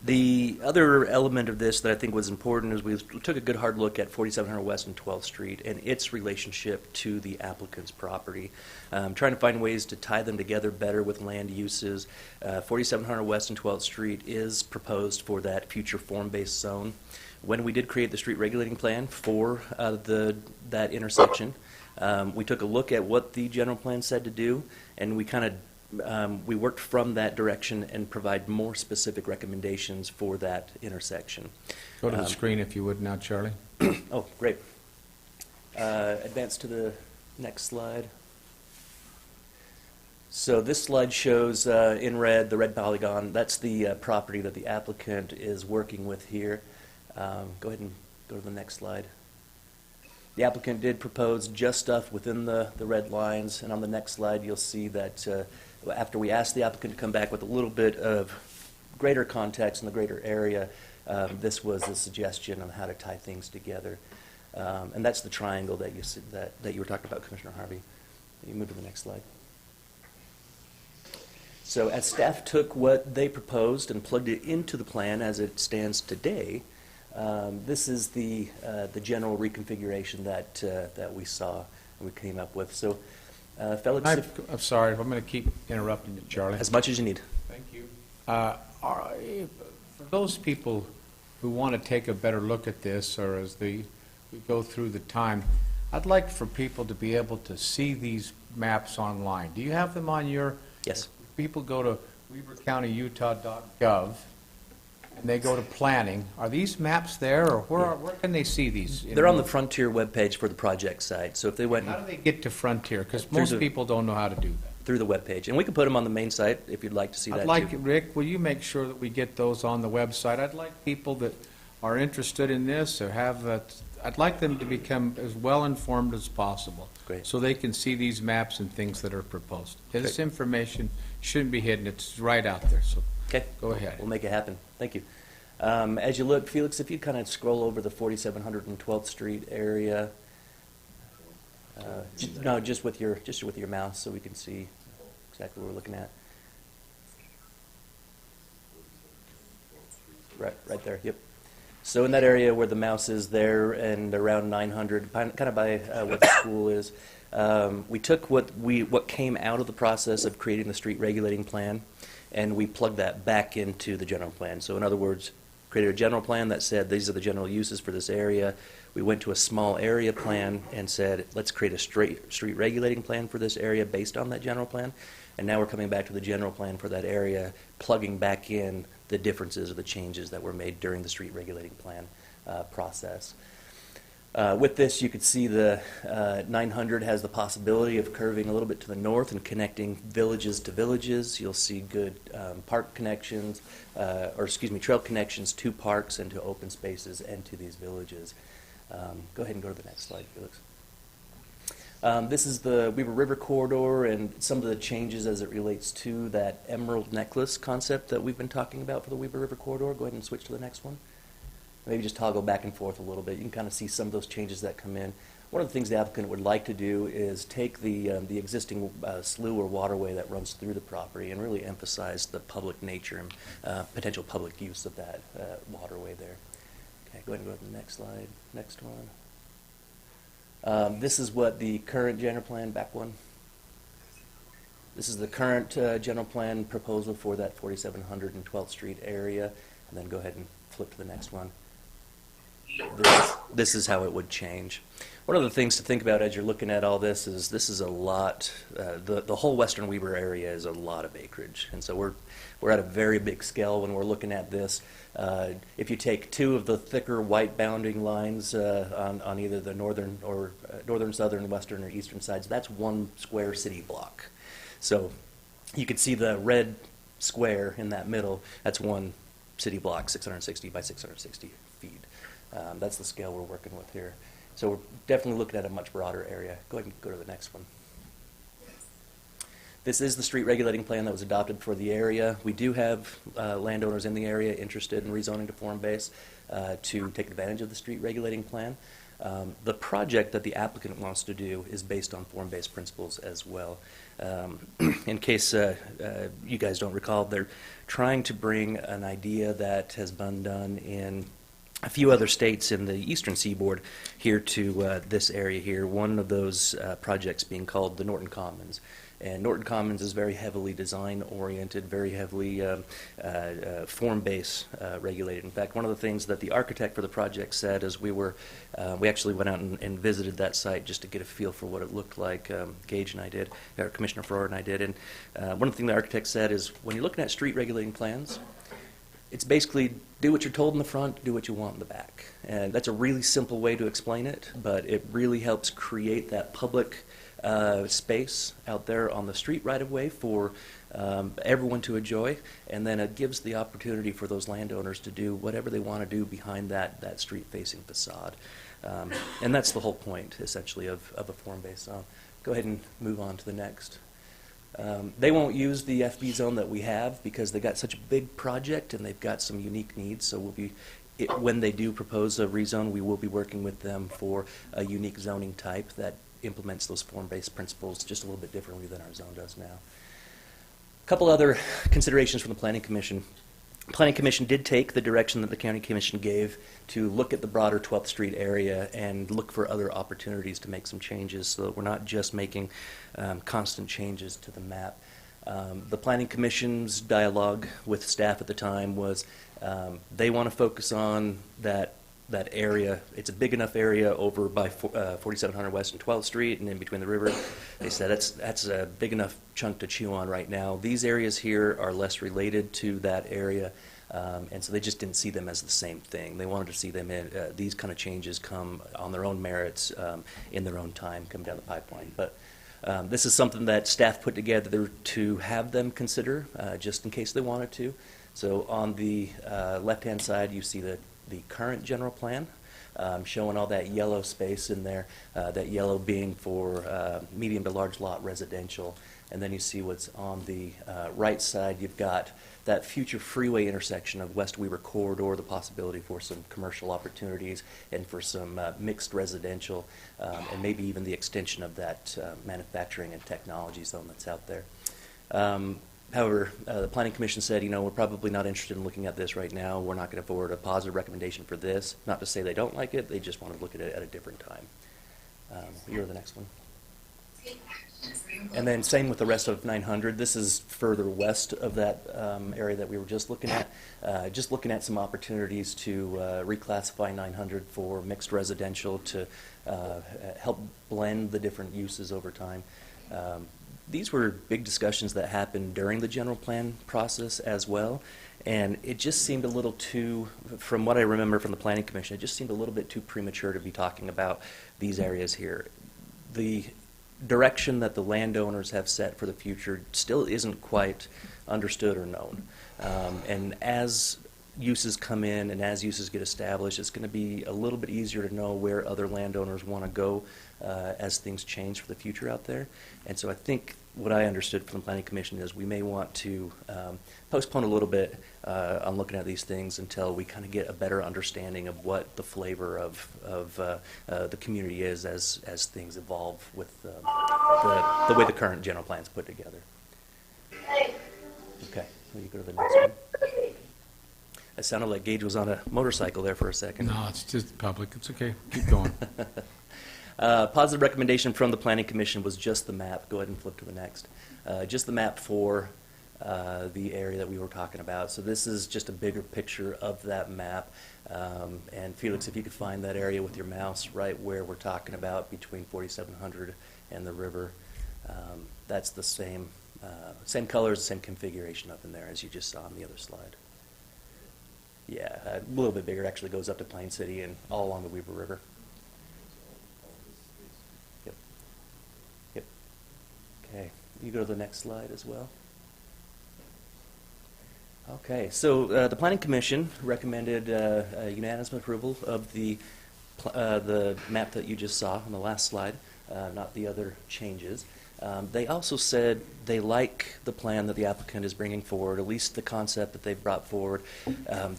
The other element of this that I think was important is we took a good hard look at 4700 West and 12th Street and its relationship to the applicant's property, trying to find ways to tie them together better with land uses. 4700 West and 12th Street is proposed for that future form-based zone. When we did create the street regulating plan for that intersection, we took a look at what the general plan said to do, and we kind of we worked from that direction and provide more specific recommendations for that intersection. Go to the screen if you would now, Charlie. Oh, great. Advance to the next slide. So this slide shows in red, the red polygon. That's the property that the applicant is working with here. Go ahead and go to the next slide. The applicant did propose just stuff within the red lines, and on the next slide you'll see that after we asked the applicant to come back with a little bit of greater context in the greater area, this was a suggestion on how to tie things together. And that's the triangle that you were talking about, Commissioner Harvey. You move to the next slide. So as staff took what they proposed and plugged it into the plan as it stands today, this is the general reconfiguration that we saw and we came up with. So, Felix, I'm sorry, I'm going to keep interrupting you, Charlie. As much as you need. Thank you. For those people who want to take a better look at this, or as we go through the time, I'd like for people to be able to see these maps online. Do you have them on your? Yes. People go to webercountyutah.gov and they go to planning. Are these maps there, or where can they see these? They're on the Frontier webpage for the project site. So if they went, how do they get to Frontier? Because most people don't know how to do that. Through the webpage, and we can put them on the main site if you'd like to see that. I'd like, Rick, will you make sure that we get those on the website? I'd like people that are interested in this or have, I'd like them to become as well informed as possible. Great. So they can see these maps and things that are proposed. This information shouldn't be hidden. It's right out there. So okay, go ahead. We'll make it happen. Thank you. As you look, Felix, if you kind of scroll over the 4712th Street area, no, just with your mouse, so we can see exactly what we're looking at. Right there. Yep. So in that area where the mouse is there, and around 900, kind of by what the school is, we took what came out of the process of creating the street regulating plan, and we plugged that back into the general plan. So in other words, created a general plan that said these are the general uses for this area. We went to a small area plan and said, let's create a street regulating plan for this area based on that general plan. And now we're coming back to the general plan for that area, plugging back in the differences or the changes that were made during the street regulating plan process. With this, you could see the 900 has the possibility of curving a little bit to the north and connecting villages to villages. You'll see good park connections, trail connections to parks and to open spaces and to these villages. Go ahead and go to the next slide, Felix. This is the Weber River corridor and some of the changes as it relates to that emerald necklace concept that we've been talking about for the Weber River corridor. Go ahead and switch to the next one. Maybe just toggle back and forth a little bit. You can kind of see some of those changes that come in. One of the things the applicant would like to do is take the existing slough or waterway that runs through the property and really emphasize the public nature and potential public use of that waterway there. Okay, go ahead and go to the next slide. Next one. This is what the current general plan, back one. This is the current general plan proposal for that 4712th Street area. And then go ahead and flip to the next one. This is how it would change. One of the things to think about as you're looking at all this is a lot, the whole western Weber area is a lot of acreage. And so we're at a very big scale when we're looking at this. If you take two of the thicker white bounding lines on either the northern, southern, western, or eastern sides, that's one square city block. So you can see the red square in that middle, that's one city block, 660 by 660 feet. That's the scale we're working with here. So we're definitely looking at a much broader area. Go ahead and go to the next one. This is the street regulating plan that was adopted for the area. We do have landowners in the area interested in rezoning to form-based to take advantage of the street regulating plan. The project that the applicant wants to do is based on form-based principles as well. In case you guys don't recall, they're trying to bring an idea that has been done in a few other states in the eastern seaboard here to this area here. One of those projects being called the Norton Commons. And Norton Commons is very heavily design-oriented, very heavily form-based regulated. In fact, one of the things that the architect for the project said is we actually went out and visited that site just to get a feel for what it looked like. Gage and I did, or Commissioner Farrar and I did. And one of the things the architect said is when you're looking at street regulating plans, it's basically do what you're told in the front, do what you want in the back. And that's a really simple way to explain it, but it really helps create that public space out there on the street right of way for everyone to enjoy, and then it gives the opportunity for those landowners to do whatever they want to do behind that street-facing facade. And that's the whole point, essentially, of a form-based zone. Go ahead and move on to the next. They won't use the FB zone that we have because they got such a big project and they've got some unique needs. So when they do propose a rezone, we will be working with them for a unique zoning type that implements those form-based principles just a little bit differently than our zone does now. A couple other considerations from the Planning Commission. Planning Commission did take the direction that the County Commission gave to look at the broader 12th Street area and look for other opportunities to make some changes so that we're not just making constant changes to the map. The Planning Commission's dialogue with staff at the time was they want to focus on that area. It's a big enough area over by 4700 West and 12th Street and in between the river. They said that's a big enough chunk to chew on right now. These areas here are less related to that area, and so they just didn't see them as the same thing. They wanted to see them in these kind of changes come on their own merits in their own time, come down the pipeline. But this is something that staff put together to have them consider just in case they wanted to. So on the left-hand side, you see the current general plan, showing all that yellow space in there, that yellow being for medium to large lot residential. and then you see what's on the right side. You've got that future freeway intersection of West Weaver Corridor, the possibility for some commercial opportunities and for some mixed residential, and maybe even the extension of that manufacturing and technology zone that's out there. However, the Planning Commission said, we're probably not interested in looking at this right now. We're not going to forward a positive recommendation for this. Not to say they don't like it, they just want to look at it at a different time. You're the next one. And then same with the rest of 900. This is further west of that area that we were just looking at. Just looking at some opportunities to reclassify 900 for mixed residential to help blend the different uses over time. These were big discussions that happened during the general plan process as well. And it just seemed a little too, from what I remember from the Planning Commission, it just seemed a little bit too premature to be talking about these areas here. The direction that the landowners have set for the future still isn't quite understood or known. And as uses come in and as uses get established, it's going to be a little bit easier to know where other landowners want to go as things change for the future out there. And so I think what I understood from the Planning Commission is we may want to postpone a little bit on looking at these things until we kind of get a better understanding of what the flavor of the community is as things evolve with the way the current general plan is put together. Okay, you go to the next one. It sounded like Gage was on a motorcycle there for a second. No, it's just public. It's okay. Keep going. Positive recommendation from the Planning Commission was just the map. Go ahead and flip to the next. Just the map for the area that we were talking about. So this is just a bigger picture of that map. And Felix, if you could find that area with your mouse right where we're talking about between 4700 and the river, that's the same colors, same configuration up in there as you just saw on the other slide. Yeah, a little bit bigger. Actually goes up to Plain City and all along the Weaver River. Yep. Okay, you go to the next slide as well. Okay, so the Planning Commission recommended unanimous approval of the map that you just saw on the last slide, not the other changes. They also said they like the plan that the applicant is bringing forward, at least the concept that they've brought forward.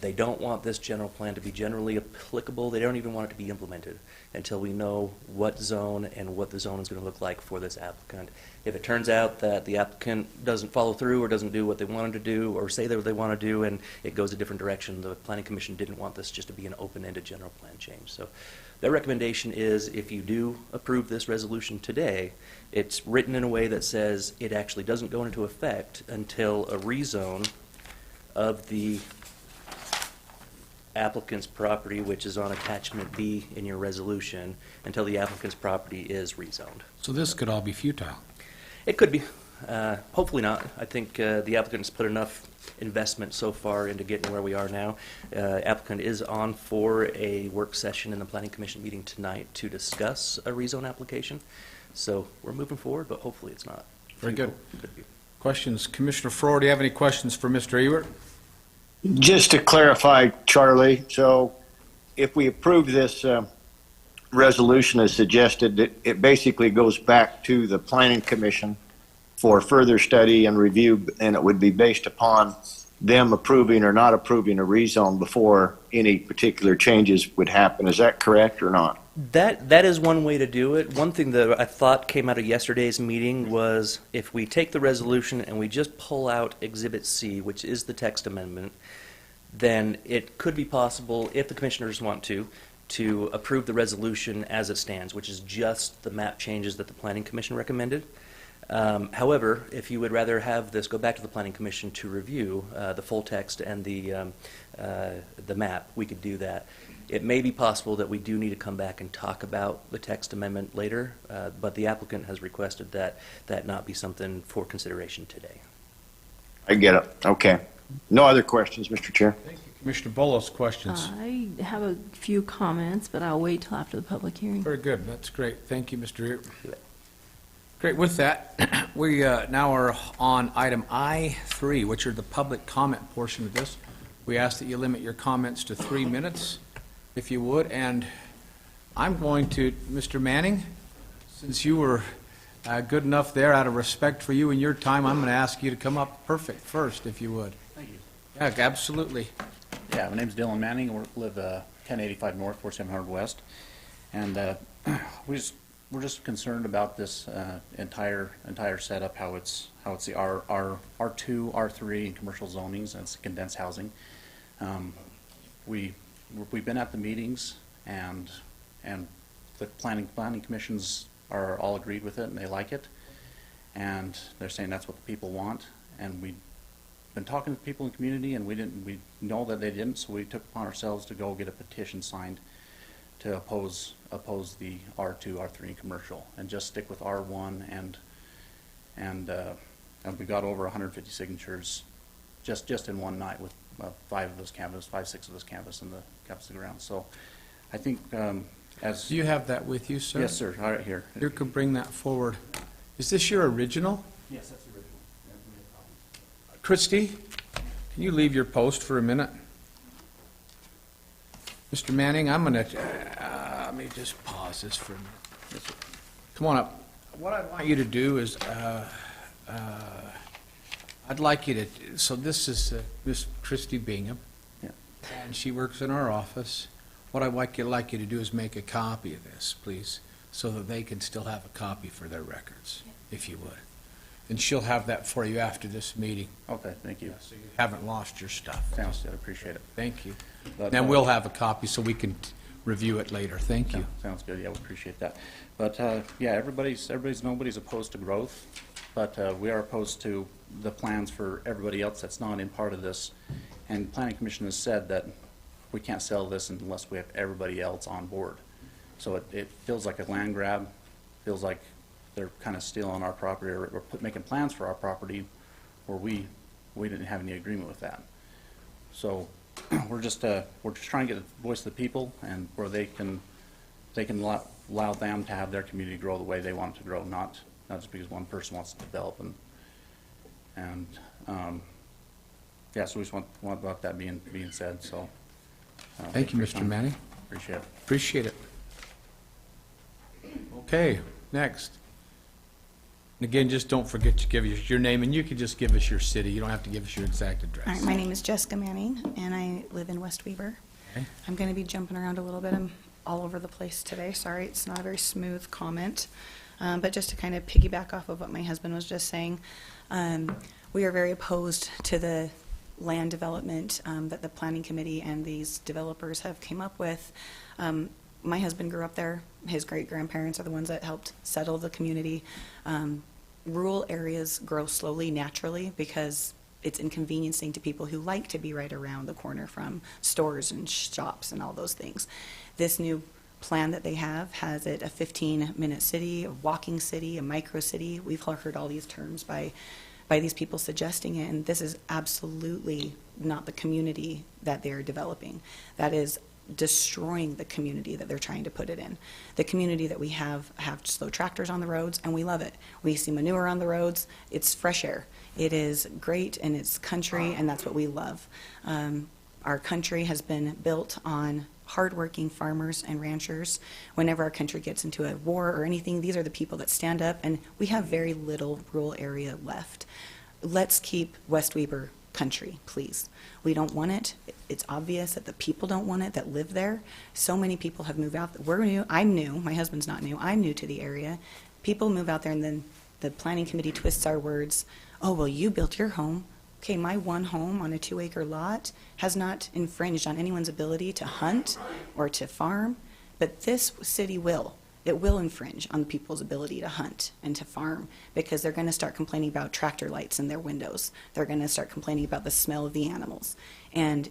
They don't want this general plan to be generally applicable. They don't even want it to be implemented until we know what zone and what the zone is going to look like for this applicant. If it turns out that the applicant doesn't follow through or doesn't do what they wanted to do or say that they want to do and it goes a different direction, the Planning Commission didn't want this just to be an open-ended general plan change. So their recommendation is if you do approve this resolution today, it's written in a way that says it actually doesn't go into effect until a rezone of the applicant's property, which is on attachment B in your resolution, until the applicant's property is rezoned. So this could all be futile. It could be. Hopefully not. I think the applicant's put enough investment so far into getting where we are now. Applicant is on for a work session in the Planning Commission meeting tonight to discuss a rezone application. So we're moving forward, but hopefully it's not. Very good. Questions? Commissioner Farrar, do you have any questions for Mr. Ewert? Just to clarify, Charlie, so if we approve this resolution as suggested, it basically goes back to the Planning Commission for further study and review, and it would be based upon them approving or not approving a rezone before any particular changes would happen. Is that correct or not? That is one way to do it. One thing that I thought came out of yesterday's meeting was if we take the resolution and we just pull out Exhibit C, which is the text amendment, then it could be possible, if the commissioners want to approve the resolution as it stands, which is just the map changes that the Planning Commission recommended. However, if you would rather have this go back to the Planning Commission to review the full text and the map, we could do that. It may be possible that we do need to come back and talk about the text amendment later, but the applicant has requested that that not be something for consideration today. I get it. Okay. No other questions, Mr. Chair. Thank you. Commissioner Bolos, questions? I have a few comments, but I'll wait till after the public hearing. Very good. That's great. Thank you, Mr. Ewert. Great. With that, we now are on item I3, which are the public comment portion of this. We ask that you limit your comments to 3 minutes, if you would. And I'm going to, Mr. Manning, since you were Good enough there. Out of respect for you and your time, I'm going to ask you to come up perfect first, if you would. Thank you. Yeah, absolutely. Yeah, my name's Dylan Manning. We live 1085 North, 4700 West. And we're just concerned about this entire setup, how it's the R2, R3 and commercial zonings, and it's condensed housing. We've been at the meetings, and the planning commissions are all agreed with it, and they like it. And they're saying that's what the people want. And we've been talking to people in the community, and we know that they didn't, so we took upon ourselves to go get a petition signed to oppose the R2, R3 and commercial, and just stick with R1, and we got over 150 signatures just in one night with 6 of those canvass in the canvass of the ground. So I think as... Do you have that with you, sir? Yes, sir. All right, here. You could bring that forward. Is this your original? Yes, that's the original. Christie, can you leave your post for a minute? Mr. Manning, I'm going to, let me just pause this for a minute. Come on up. What I want you to do is, I'd like you to, so this is Miss Christie Bingham, Yeah. and she works in our office. What I'd like you to do is make a copy of this, please, so that they can still have a copy for their records, if you would. And she'll have that for you after this meeting. Okay, thank you. So you haven't lost your stuff. Sounds good. I appreciate it. Thank you. But, Then we'll have a copy so we can review it later. Thank you. Sounds good. Yeah, we appreciate that. But yeah, nobody's opposed to growth, but we are opposed to the plans for everybody else that's not in part of this. And Planning Commission has said that we can't sell this unless we have everybody else on board. So it feels like a land grab. Feels like they're kind of stealing our property, or making plans for our property where we didn't have any agreement with that. So we're just trying to get the voice of the people, and where they can allow them to have their community grow the way they want it to grow, not just because one person wants to develop. And yeah, so we just want about that being said. So Thank you, Mr. Manning. Appreciate it. Appreciate it. Okay, next. And again, just don't forget to give us your name, and you can just give us your city. You don't have to give us your exact address. All right, my name is Jessica Manning, and I live in West Weber. Okay. I'm going to be jumping around a little bit. I'm all over the place today. Sorry, it's not a very smooth comment. But just to kind of piggyback off of what my husband was just saying, we are very opposed to the land development that the Planning Committee and these developers have came up with. My husband grew up there. His great-grandparents are the ones that helped settle the community. Rural areas grow slowly, naturally, because it's inconveniencing to people who like to be right around the corner from stores and shops and all those things. This new plan that they have has it a 15-minute city, a walking city, a micro city. We've heard all these terms by these people suggesting it, and this is absolutely not the community that they're developing. That is destroying the community that they're trying to put it in. The community that we have slow tractors on the roads, and we love it. We see manure on the roads. It's fresh air. It is great, and it's country, and that's what we love. Our country has been built on hardworking farmers and ranchers. Whenever our country gets into a war or anything, these are the people that stand up, and we have very little rural area left. Let's keep West Weber country, please. We don't want it. It's obvious that the people don't want it that live there. So many people have moved out. We're new. I'm new. My husband's not new. I'm new to the area. People move out there, and then the Planning Committee twists our words. Oh, well, you built your home. Okay, my one home on a 2-acre lot has not infringed on anyone's ability to hunt or to farm, but this city will. It will infringe on people's ability to hunt and to farm, because they're going to start complaining about tractor lights in their windows. They're going to start complaining about the smell of the animals. And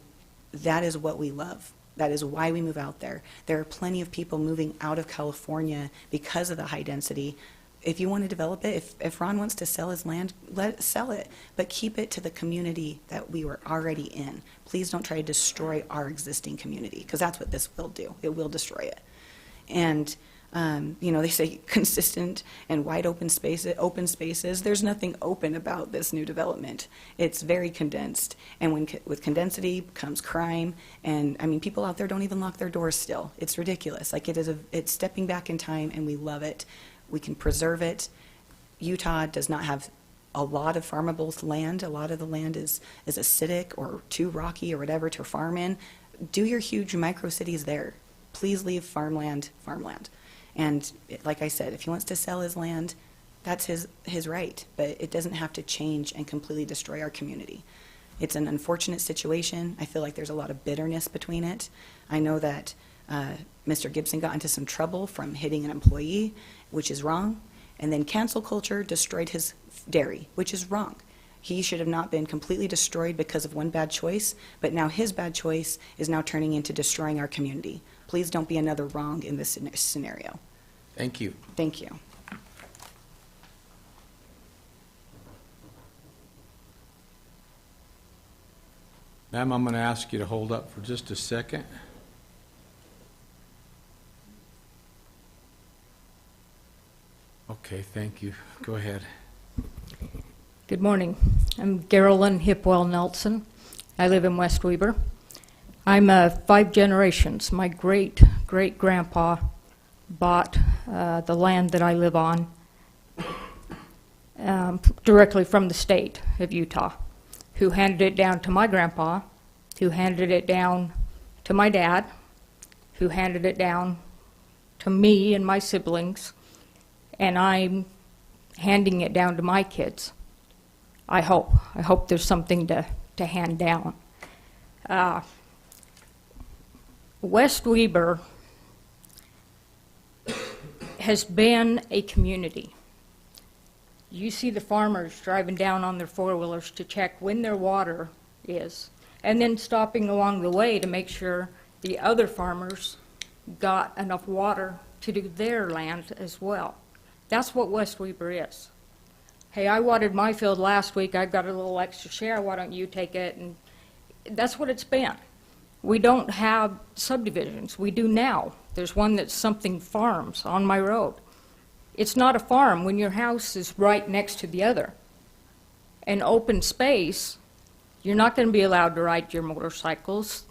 that is what we love. That is why we move out there. There are plenty of people moving out of California because of the high density. If you want to develop it, if Ron wants to sell his land, sell it, but keep it to the community that we were already in. Please don't try to destroy our existing community, because that's what this will do. It will destroy it. And they say consistent and wide open spaces. There's nothing open about this new development. It's very condensed, and with condensity comes crime. And I mean, people out there don't even lock their doors still. It's ridiculous. Like it's stepping back in time, and we love it. We can preserve it. Utah does not have a lot of farmable land. A lot of the land is acidic or too rocky or whatever to farm in. Do your huge micro cities there. Please leave farmland, farmland. And like I said, if he wants to sell his land, that's his right, but it doesn't have to change and completely destroy our community. It's an unfortunate situation. I feel like there's a lot of bitterness between it. I know that Mr. Gibson got into some trouble from hitting an employee, which is wrong, and then cancel culture destroyed his dairy, which is wrong. He should have not been completely destroyed because of one bad choice, but now his bad choice is now turning into destroying our community. Please don't be another wrong in this scenario. Thank you. Thank you. Ma'am, I'm going to ask you to hold up for just a second. Okay, thank you. Go ahead. Good morning. I'm Carolyn Hipwell Nelson. I live in West Weber. I'm 5 generations. My great-great-grandpa bought the land that I live on directly from the state of Utah, who handed it down to my grandpa, who handed it down to my dad, who handed it down to me and my siblings, and I'm handing it down to my kids. I hope there's something to hand down. West Weber has been a community. You see the farmers driving down on their four-wheelers to check when their water is, and then stopping along the way to make sure the other farmers got enough water to do their land as well. That's what West Weber is. Hey, I watered my field last week, I've got a little extra share, why don't you take it? And that's what it's been. We don't have subdivisions. We do now. There's one that's something farms on my road. It's not a farm when your house is right next to the other. An open space, you're not going to be allowed to ride your motorcycles,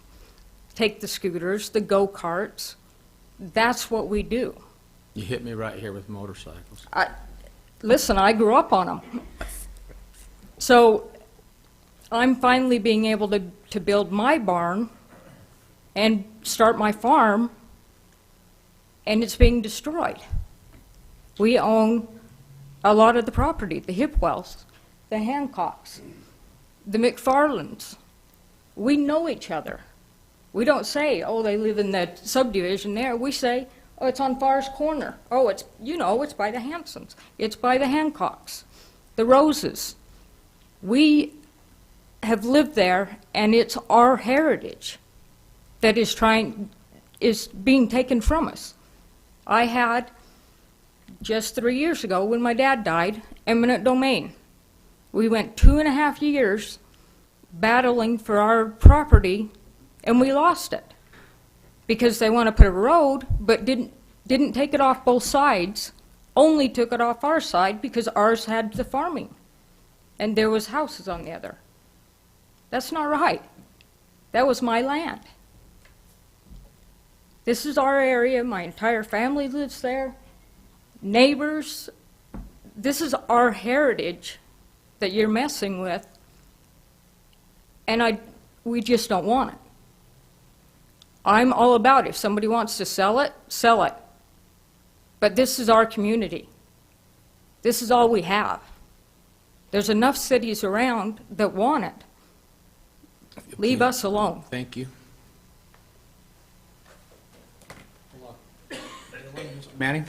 take the scooters, the go-karts. That's what we do. You hit me right here with motorcycles. Listen, I grew up on them. So I'm finally being able to build my barn and start my farm, and it's being destroyed. We own a lot of the property, the Hipwells, the Hancocks, the McFarlands. We know each other. We don't say, oh, they live in that subdivision there. We say, oh, it's on Farr's Corner. Oh, it's, it's by the Hansons. It's by the Hancocks, the Roses. We have lived there, and it's our heritage that is being taken from us. I had, just 3 years ago, when my dad died, eminent domain. We went 2.5 years battling for our property, and we lost it because they want to put a road, but didn't take it off both sides, only took it off our side because ours had the farming, and there was houses on the other. That's not right. That was my land. This is our area. My entire family lives there. Neighbors. This is our heritage that you're messing with, and we just don't want it. I'm all about it. If somebody wants to sell it, sell it. But this is our community. This is all we have. There's enough cities around that want it. Leave us alone. Thank you. Mr. Manning?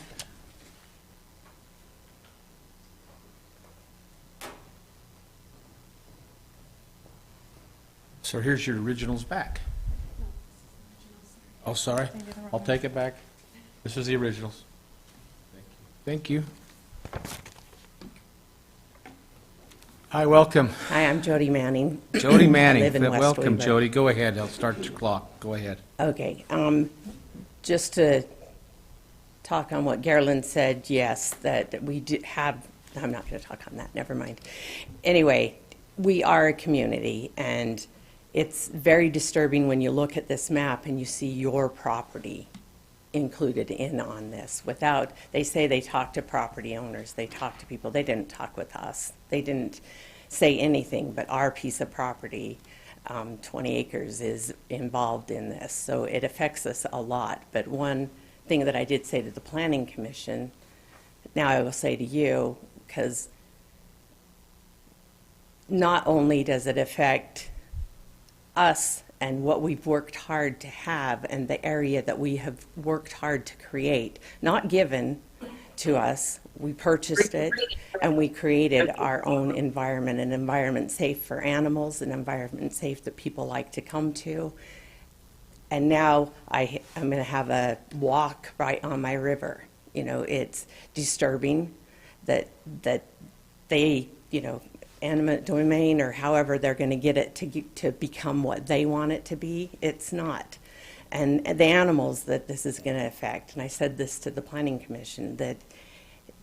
So here's your originals back. Oh, sorry. I'll take it back. This is the originals. Thank you. Hi, welcome. Hi, I'm Jody Manning. Jody Manning. I live in West Welcome, Weber. Jody. Go ahead. I'll start your clock. Go ahead. Okay. Just to talk on what Carolyn said, yes, that we do have, I'm not going to talk on that, never mind. Anyway, we are a community, and it's very disturbing when you look at this map and you see your property included in on this. Without, they say they talk to property owners, they talk to people. They didn't talk with us. They didn't say anything, but our piece of property, 20 acres, is involved in this. So it affects us a lot. But one thing that I did say to the Planning Commission, now I will say to you, because not only does it affect us and what we've worked hard to have and the area that we have worked hard to create, not given to us, we purchased it and we created our own environment, an environment safe for animals, an environment safe that people like to come to. And now I'm going to have a walk right on my river. You know, it's disturbing that they, you know, eminent domain or however they're going to get it to become what they want it to be. It's not. And the animals that this is going to affect, and I said this to the Planning Commission, that,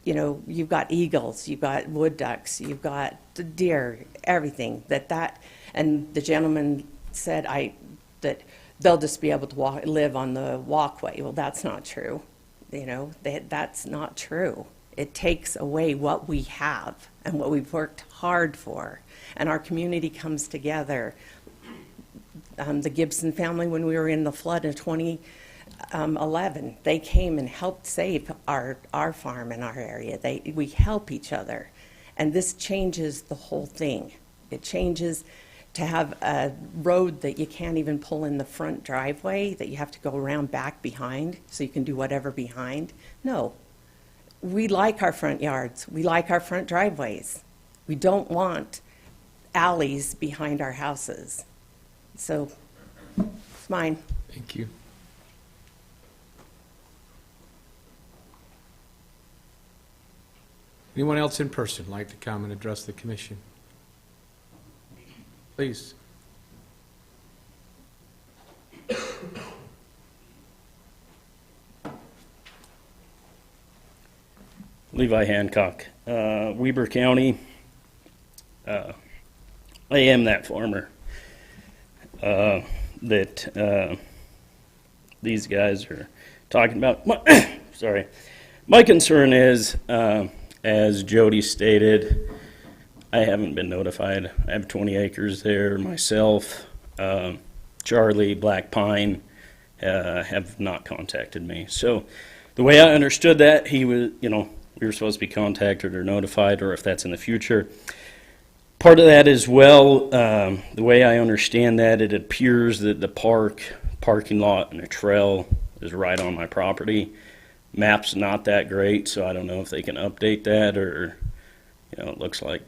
you know, you've got eagles, you've got wood ducks, you've got the deer, everything, and the gentleman said that they'll just be able to live on the walkway. Well, that's not true. You know, that's not true. It takes away what we have and what we've worked hard for. And our community comes together. The Gibson family, when we were in the flood in 2011, they came and helped save our farm and our area. We help each other. And this changes the whole thing. It changes to have a road that you can't even pull in the front driveway, that you have to go around back behind so you can do whatever behind. No. We like our front yards. We like our front driveways. We don't want alleys behind our houses. So, it's mine. Thank you. Anyone else in person like to come and address the commission? Please. Levi Hancock, Weber County. I am that farmer that these guys are talking about. Sorry. My concern is, as Jody stated, I haven't been notified. I have 20 acres there myself. Charlie, Black Pine have not contacted me. So the way I understood that, he was, you know, we were supposed to be contacted or notified, or if that's in the future. Part of that as well, the way I understand that, it appears that the parking lot and the trail is right on my property. Map's not that great, so I don't know if they can update that, or, you know, it looks like,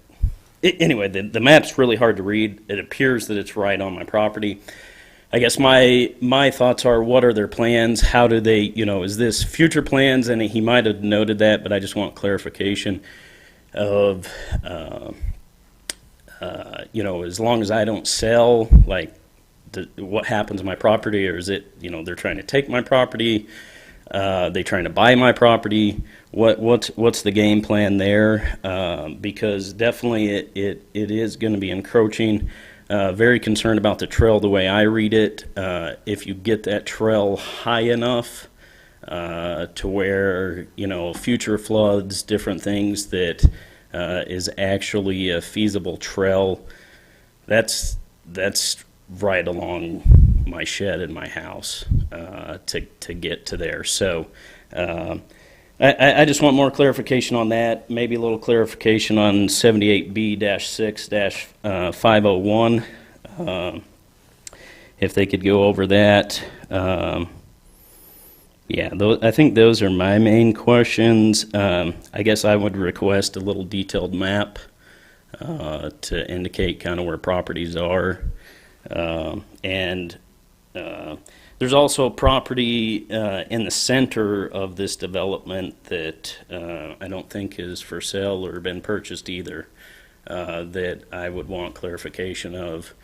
anyway, the map's really hard to read. It appears that it's right on my property. I guess my thoughts are, what are their plans? How do they, you know, is this future plans? And he might have noted that, but I just want clarification of, you know, as long as I don't sell, like, what happens to my property? Or is it, you know, they're trying to take my property? They trying to buy my property? What's the game plan there? Because definitely it is going to be encroaching. Very concerned about the trail the way I read it. If you get that trail high enough to where, you know, future floods, different things, that is actually a feasible trail, that's right along my shed in my house to get to there. So I just want more clarification on that, maybe a little clarification on 78B-6-501, if they could go over that. Yeah, I think those are my main questions. I guess I would request a little detailed map to indicate kind of where properties are. There's also property in the center of this development that I don't think is for sale or been purchased either, that I would want clarification of.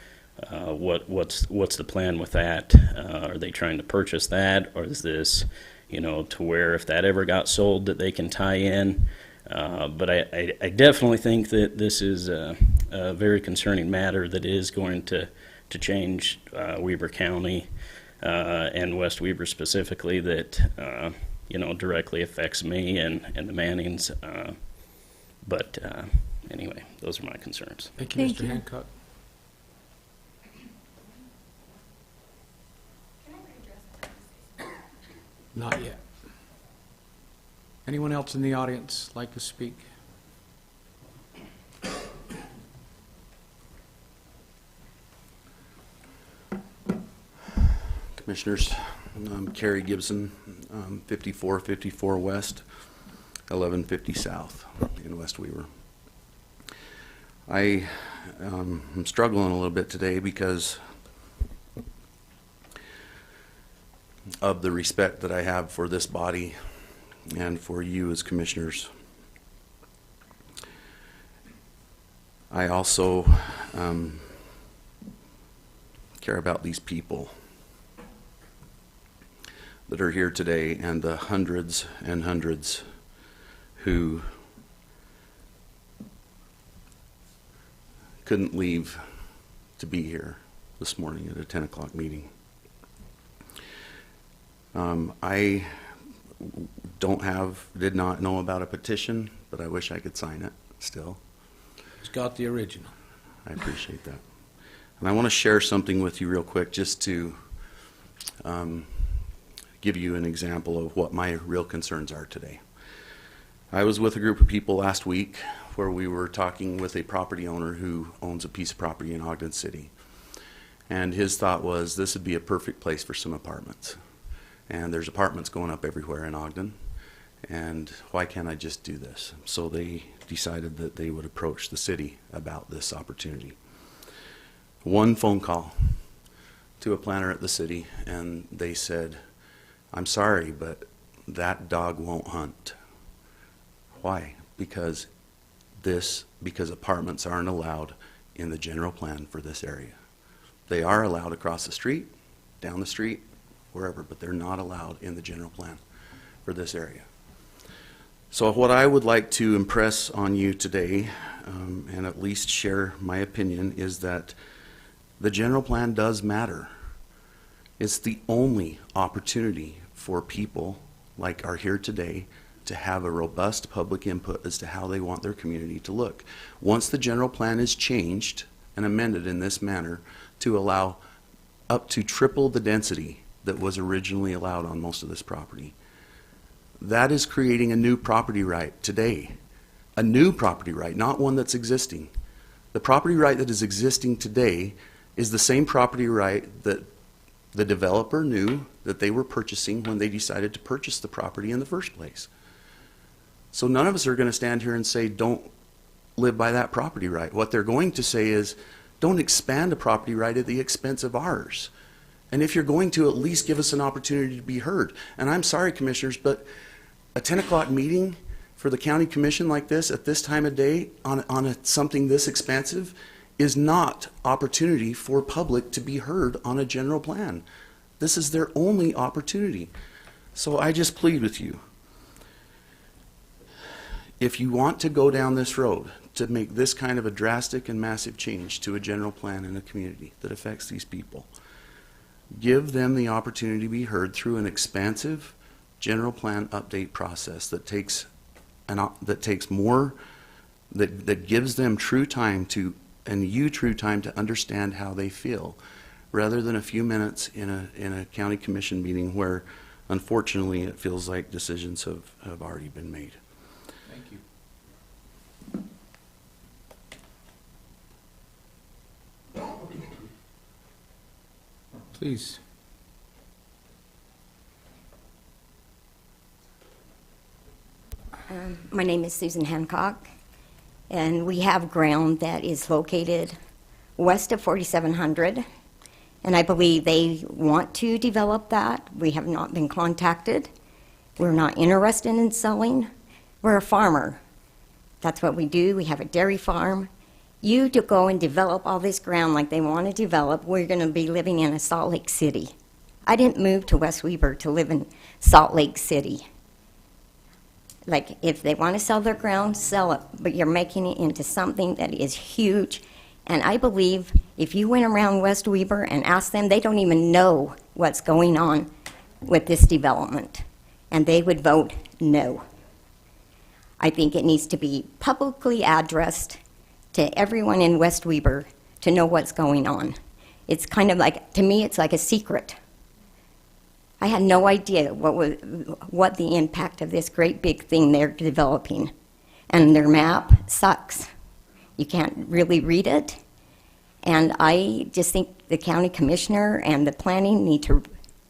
What's the plan with that? Are they trying to purchase that, or is this, you know, to where if that ever got sold that they can tie in? But I definitely think that this is a very concerning matter that is going to change Weber County. and West Weber specifically that, directly affects me and the Mannings. But anyway, those are my concerns. Thank you, Mr. Hancock. Not yet. Anyone else in the audience like to speak? Commissioners, I'm Kerry Gibson, 5454 West, 1150 South in West Weber. I'm struggling a little bit today because of the respect that I have for this body and for you as commissioners. I also care about these people that are here today and the hundreds and hundreds who couldn't leave to be here this morning at a 10 o'clock meeting. I did not know about a petition, but I wish I could sign it still. It's got the original. I appreciate that. And I want to share something with you real quick just to give you an example of what my real concerns are today. I was with a group of people last week where we were talking with a property owner who owns a piece of property in Ogden City. And his thought was this would be a perfect place for some apartments. And there's apartments going up everywhere in Ogden. And why can't I just do this? So they decided that they would approach the city about this opportunity. One phone call to a planner at the city, and they said, I'm sorry, but that dog won't hunt. Why? Because apartments aren't allowed in the general plan for this area. They are allowed across the street, down the street, wherever, but they're not allowed in the general plan for this area. So what I would like to impress on you today, and at least share my opinion, is that the general plan does matter. It's the only opportunity for people like are here today to have a robust public input as to how they want their community to look. Once the general plan is changed and amended in this manner to allow up to triple the density that was originally allowed on most of this property, that is creating a new property right today. A new property right, not one that's existing. The property right that is existing today is the same property right that the developer knew that they were purchasing when they decided to purchase the property in the first place. So none of us are going to stand here and say, don't live by that property right. What they're going to say is, don't expand a property right at the expense of ours. And if you're going to, at least give us an opportunity to be heard. And I'm sorry, commissioners, but a 10 o'clock meeting for the county commission like this at this time of day on something this expansive is not opportunity for public to be heard on a general plan. This is their only opportunity. So I just plead with you. If you want to go down this road to make this kind of a drastic and massive change to a general plan in a community that affects these people, give them the opportunity to be heard through an expansive general plan update process that gives them true time to understand how they feel, rather than a few minutes in a county commission meeting where unfortunately it feels like decisions have already been made. Thank you. Please. My name is Susan Hancock, and we have ground that is located west of 4700, and I believe they want to develop that. We have not been contacted. We're not interested in selling. We're a farmer. That's what we do. We have a dairy farm. You to go and develop all this ground like they want to develop, we're going to be living in a Salt Lake City. I didn't move to West Weber to live in Salt Lake City. Like, if they want to sell their ground, sell it, but you're making it into something that is huge. And I believe if you went around West Weber and asked them, they don't even know what's going on with this development, and they would vote no. I think it needs to be publicly addressed to everyone in West Weber to know what's going on. It's kind of like, to me, it's like a secret. I had no idea what the impact of this great big thing they're developing. And their map sucks. You can't really read it. And I just think the county commissioner and the planning need to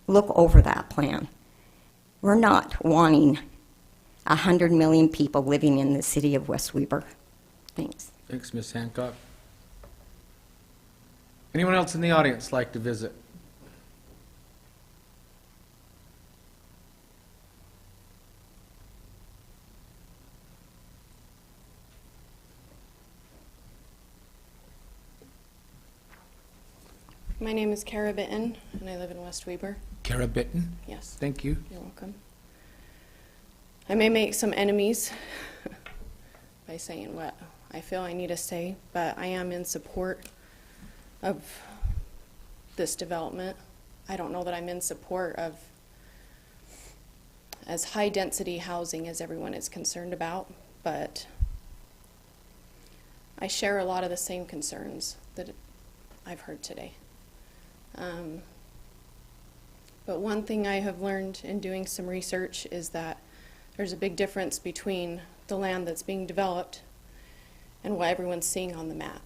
look over that plan. We're not wanting 100 million people living in the city of West Weber. Thanks. Thanks, Ms. Hancock. Anyone else in the audience like to visit? My name is Kara Bitten, and I live in West Weber. Kara Bitten? Yes. Thank you. You're welcome. I may make some enemies by saying what I feel I need to say, but I am in support of this development. I don't know that I'm in support of as high-density housing as everyone is concerned about, but I share a lot of the same concerns that I've heard today. But one thing I have learned in doing some research is that there's a big difference between the land that's being developed and what everyone's seeing on the map.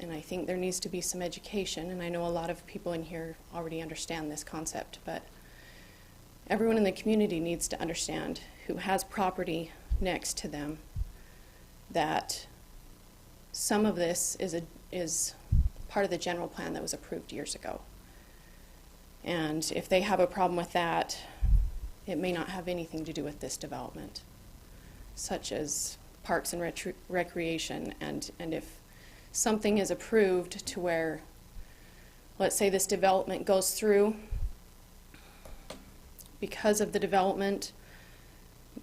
And I think there needs to be some education, and I know a lot of people in here already understand this concept, but everyone in the community needs to understand, who has property next to them, that some of this is part of the general plan that was approved years ago. And if they have a problem with that, it may not have anything to do with this development, such as parks and recreation. And if something is approved to where, let's say this development goes through, because of the development,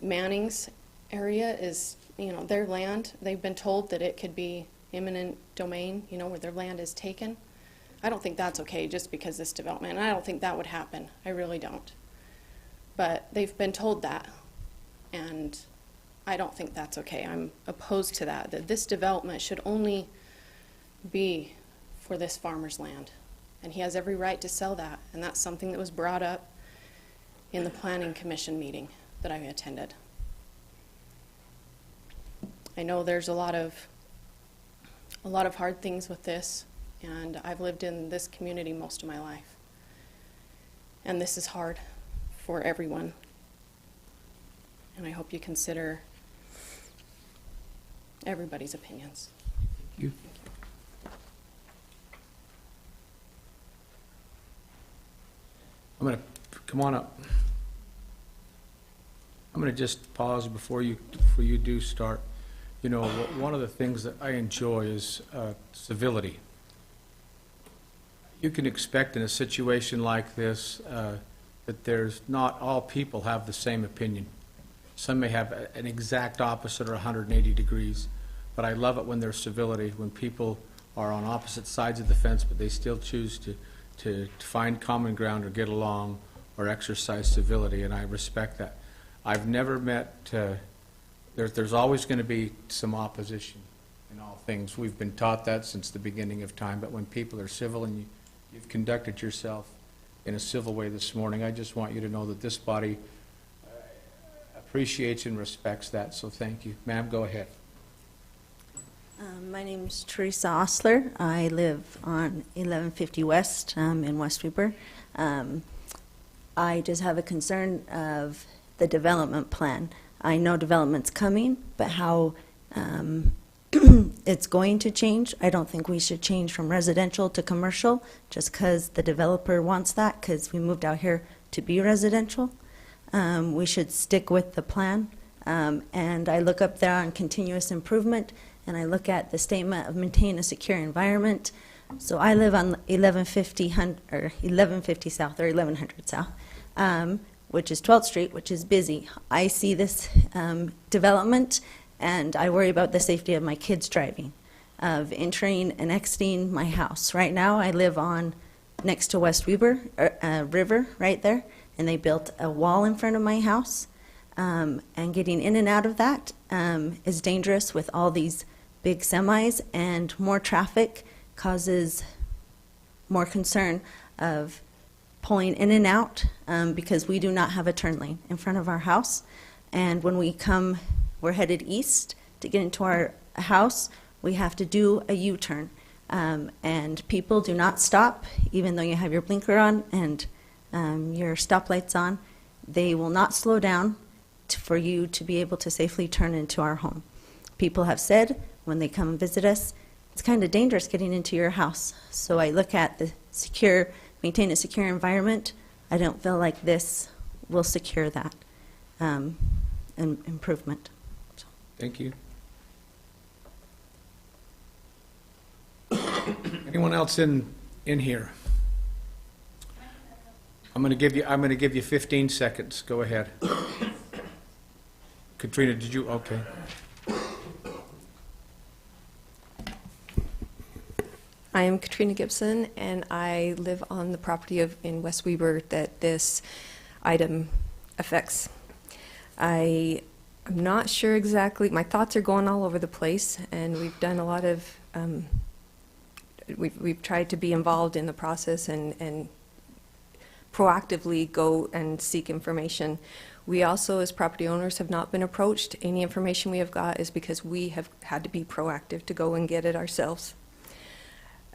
Manning's area is, their land, they've been told that it could be eminent domain, where their land is taken. I don't think that's okay just because this development, and I don't think that would happen. I really don't. But they've been told that, and I don't think that's okay. I'm opposed to that this development should only be for this farmer's land, and he has every right to sell that, and that's something that was brought up in the Planning Commission meeting that I attended. I know there's a lot of hard things with this, and I've lived in this community most of my life. And this is hard for everyone. And I hope you consider everybody's opinions. Thank you. I'm going to come on up. I'm going to just pause before you do start. One of the things that I enjoy is civility. You can expect in a situation like this that there's not all people have the same opinion. Some may have an exact opposite or 180 degrees, but I love it when there's civility, when people are on opposite sides of the fence, but they still choose to find common ground or get along or exercise civility, and I respect that. I've never met, there's always going to be some opposition in all things. We've been taught that since the beginning of time, but when people are civil and you've conducted yourself in a civil way this morning, I just want you to know that this body appreciates and respects that, so thank you. Ma'am, go ahead. My name is Teresa Osler. I live on 1150 West in West Weber. I just have a concern of the development plan. I know development's coming, but how it's going to change. I don't think we should change from residential to commercial just because the developer wants that, because we moved out here to be residential. We should stick with the plan. And I look up there on continuous improvement, and I look at the statement of maintain a secure environment. So I live on 1150 South or 1100 South, which is 12th Street, which is busy. I see this development, and I worry about the safety of my kids driving, of entering and exiting my house. Right now, I live on next to West Weber River right there, and they built a wall in front of my house. And getting in and out of that is dangerous with all these big semis, and more traffic causes more concern of pulling in and out because we do not have a turn lane in front of our house. And when we come, we're headed east to get into our house, we have to do a U-turn. And people do not stop, even though you have your blinker on and your stoplights on. They will not slow down for you to be able to safely turn into our home. People have said when they come and visit us, it's kind of dangerous getting into your house. So I look at the maintain a secure environment. I don't feel like this will secure that improvement. Thank you. Anyone else in here? I'm going to give you 15 seconds. Go ahead. Katrina, did you? Okay. I am Katrina Gibson, and I live on the property in West Weber that this item affects. I'm not sure exactly. My thoughts are going all over the place, and we've done a lot of. We've tried to be involved in the process and proactively go and seek information. We also, as property owners, have not been approached. Any information we have got is because we have had to be proactive to go and get it ourselves.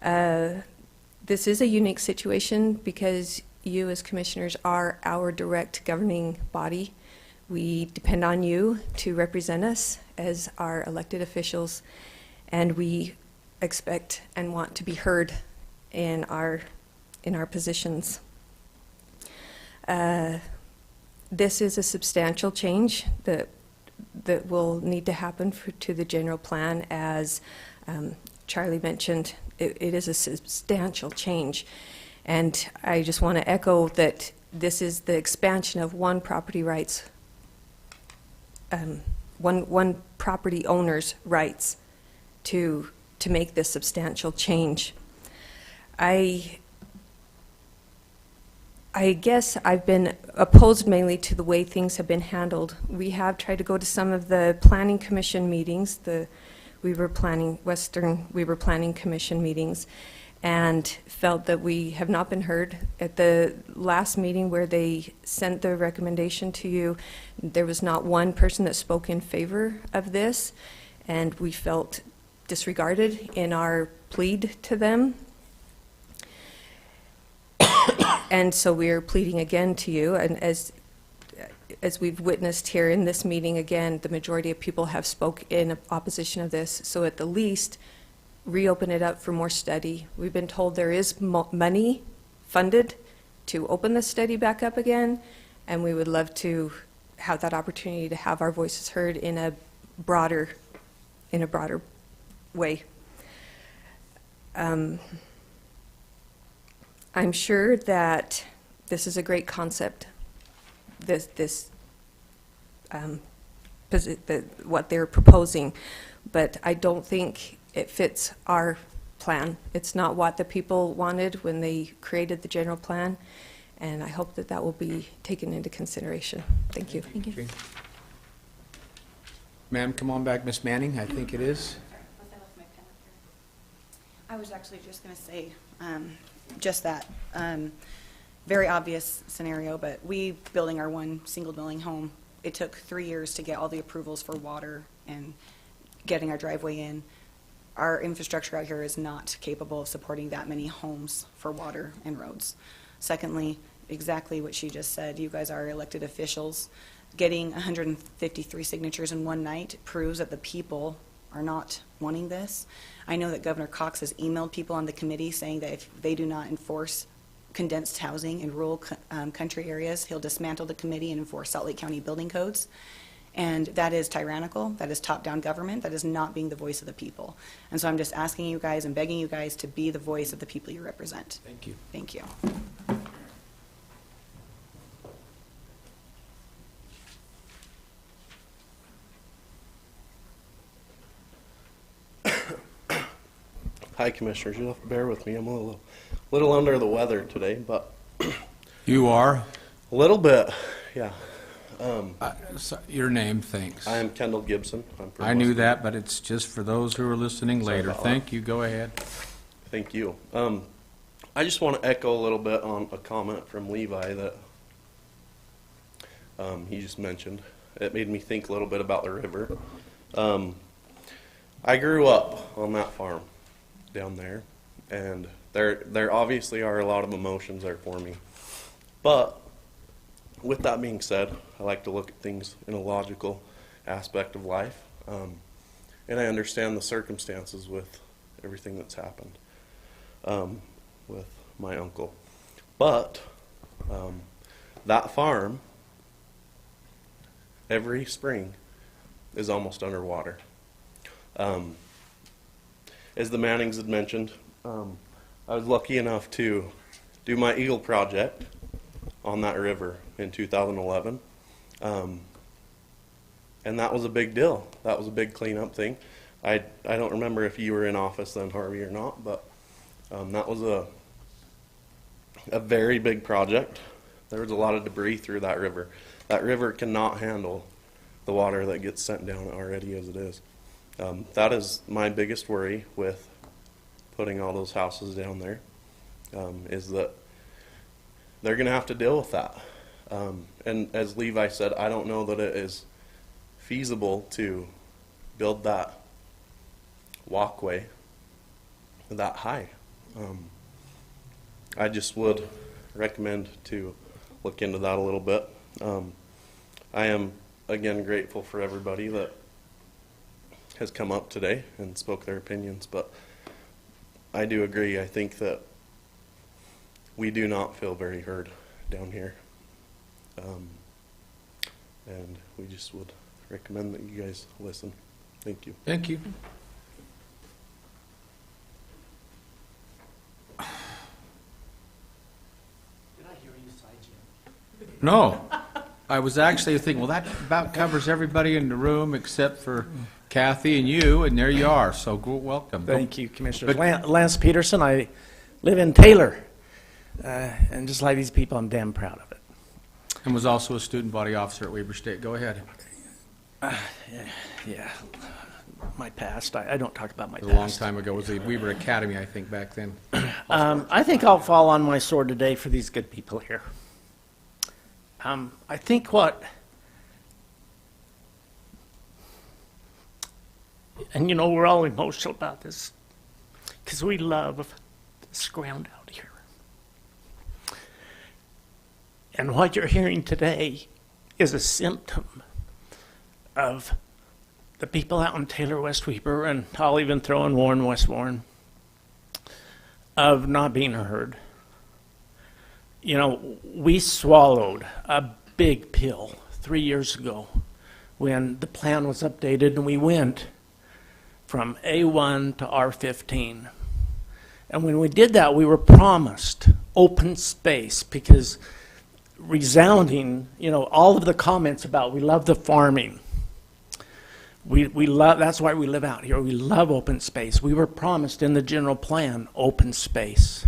This is a unique situation because you as commissioners are our direct governing body. We depend on you to represent us as our elected officials, and we expect and want to be heard in our positions. This is a substantial change that will need to happen to the general plan, as Charlie mentioned. It is a substantial change, and I just want to echo that this is the expansion of one property rights, one property owner's rights to make this substantial change. I guess I've been opposed mainly to the way things have been handled. We have tried to go to some of the planning commission meetings, Western Weber Planning Commission meetings, and felt that we have not been heard. At the last meeting where they sent the recommendation to you, there was not one person that spoke in favor of this, and we felt disregarded in our plead to them. And so we are pleading again to you, and as we've witnessed here in this meeting, again, the majority of people have spoke in opposition of this, so at the least, reopen it up for more study. We've been told there is money funded to open the study back up again, and we would love to have that opportunity to have our voices heard in a broader way. I'm sure that this is a great concept, what they're proposing, but I don't think it fits our plan. It's not what the people wanted when they created the general plan, and I hope that will be taken into consideration. Thank you. Thank you. Ma'am, come on back. Miss Manning, I think it is. I was actually just going to say just that. Very obvious scenario, but we building our one single dwelling home, it took 3 years to get all the approvals for water and getting our driveway in. Our infrastructure out here is not capable of supporting that many homes for water and roads. Secondly, exactly what she just said, you guys are elected officials. Getting 153 signatures in one night proves that the people are not wanting this. I know that Governor Cox has emailed people on the committee saying that if they do not enforce condensed housing in rural country areas, he'll dismantle the committee and enforce Salt Lake County building codes. And that is tyrannical, that is top-down government, that is not being the voice of the people. And so I'm just asking you guys and begging you guys to be the voice of the people you represent. Thank you. Thank you. Hi, Commissioners. You'll have to bear with me. I'm a little under the weather today, but You are? a little bit, yeah. Your name, thanks. I am Kendall Gibson. I'm from I knew West that, but it's just for those who are listening Sorry later. about Thank that. you. Go ahead. Thank you. I just want to echo a little bit on a comment from Levi that he just mentioned. It made me think a little bit about the river. I grew up on that farm down there, and there obviously are a lot of emotions there for me. But with that being said, I like to look at things in a logical aspect of life, and I understand the circumstances with everything that's happened with my uncle. But that farm, every spring, is almost underwater. As the Mannings had mentioned, I was lucky enough to do my Eagle project on that river in 2011. And that was a big deal. That was a big cleanup thing. I don't remember if you were in office then, Harvey, or not, but that was a very big project. There was a lot of debris through that river. That river cannot handle the water that gets sent down already as it is. That is my biggest worry with putting all those houses down there, is that they're going to have to deal with that. And as Levi said, I don't know that it is feasible to build that walkway that high. I just would recommend to look into that a little bit. I am, again, grateful for everybody that has come up today and spoke their opinions, but I do agree. I think that we do not feel very heard down here. And we just would recommend that you guys listen. Thank you. Thank you. No. I was actually thinking, well, that about covers everybody in the room except for Kathy and you, and there you are. So welcome. Thank you, Commissioner. But- Lance Peterson, I live in Taylor. And just like these people, I'm damn proud of it. And was also a student body officer at Weber State. Go ahead. Yeah. My past. I don't talk about my It past. was a long time ago. It was the Weber Academy, I think, back then. I think I'll fall on my sword today for these good people here. I think and you know, we're all emotional about this because we love this ground out here. And what you're hearing today is a symptom of the people out in Taylor, West Weber, and I'll even throw in Warren, West Warren, of not being heard. You know, we swallowed a big pill 3 years ago when the plan was updated and we went from A1 to R15. And when we did that, we were promised open space because resounding, you know, all of the comments about we love the farming. We love, that's why we live out here. We love open space. We were promised in the general plan open space.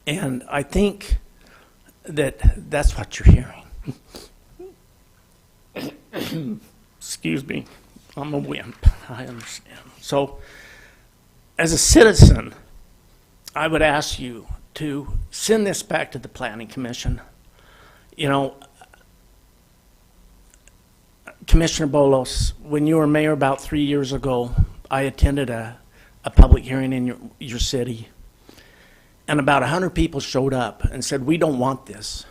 And I think that that's what you're hearing. Excuse me, I'm a wimp, I understand. So, as a citizen, I would ask you to send this back to the Planning Commission. You know, Commissioner Bolos, when you were mayor about 3 years ago, I attended a public hearing in your city. And about 100 people showed up and said, we don't want this.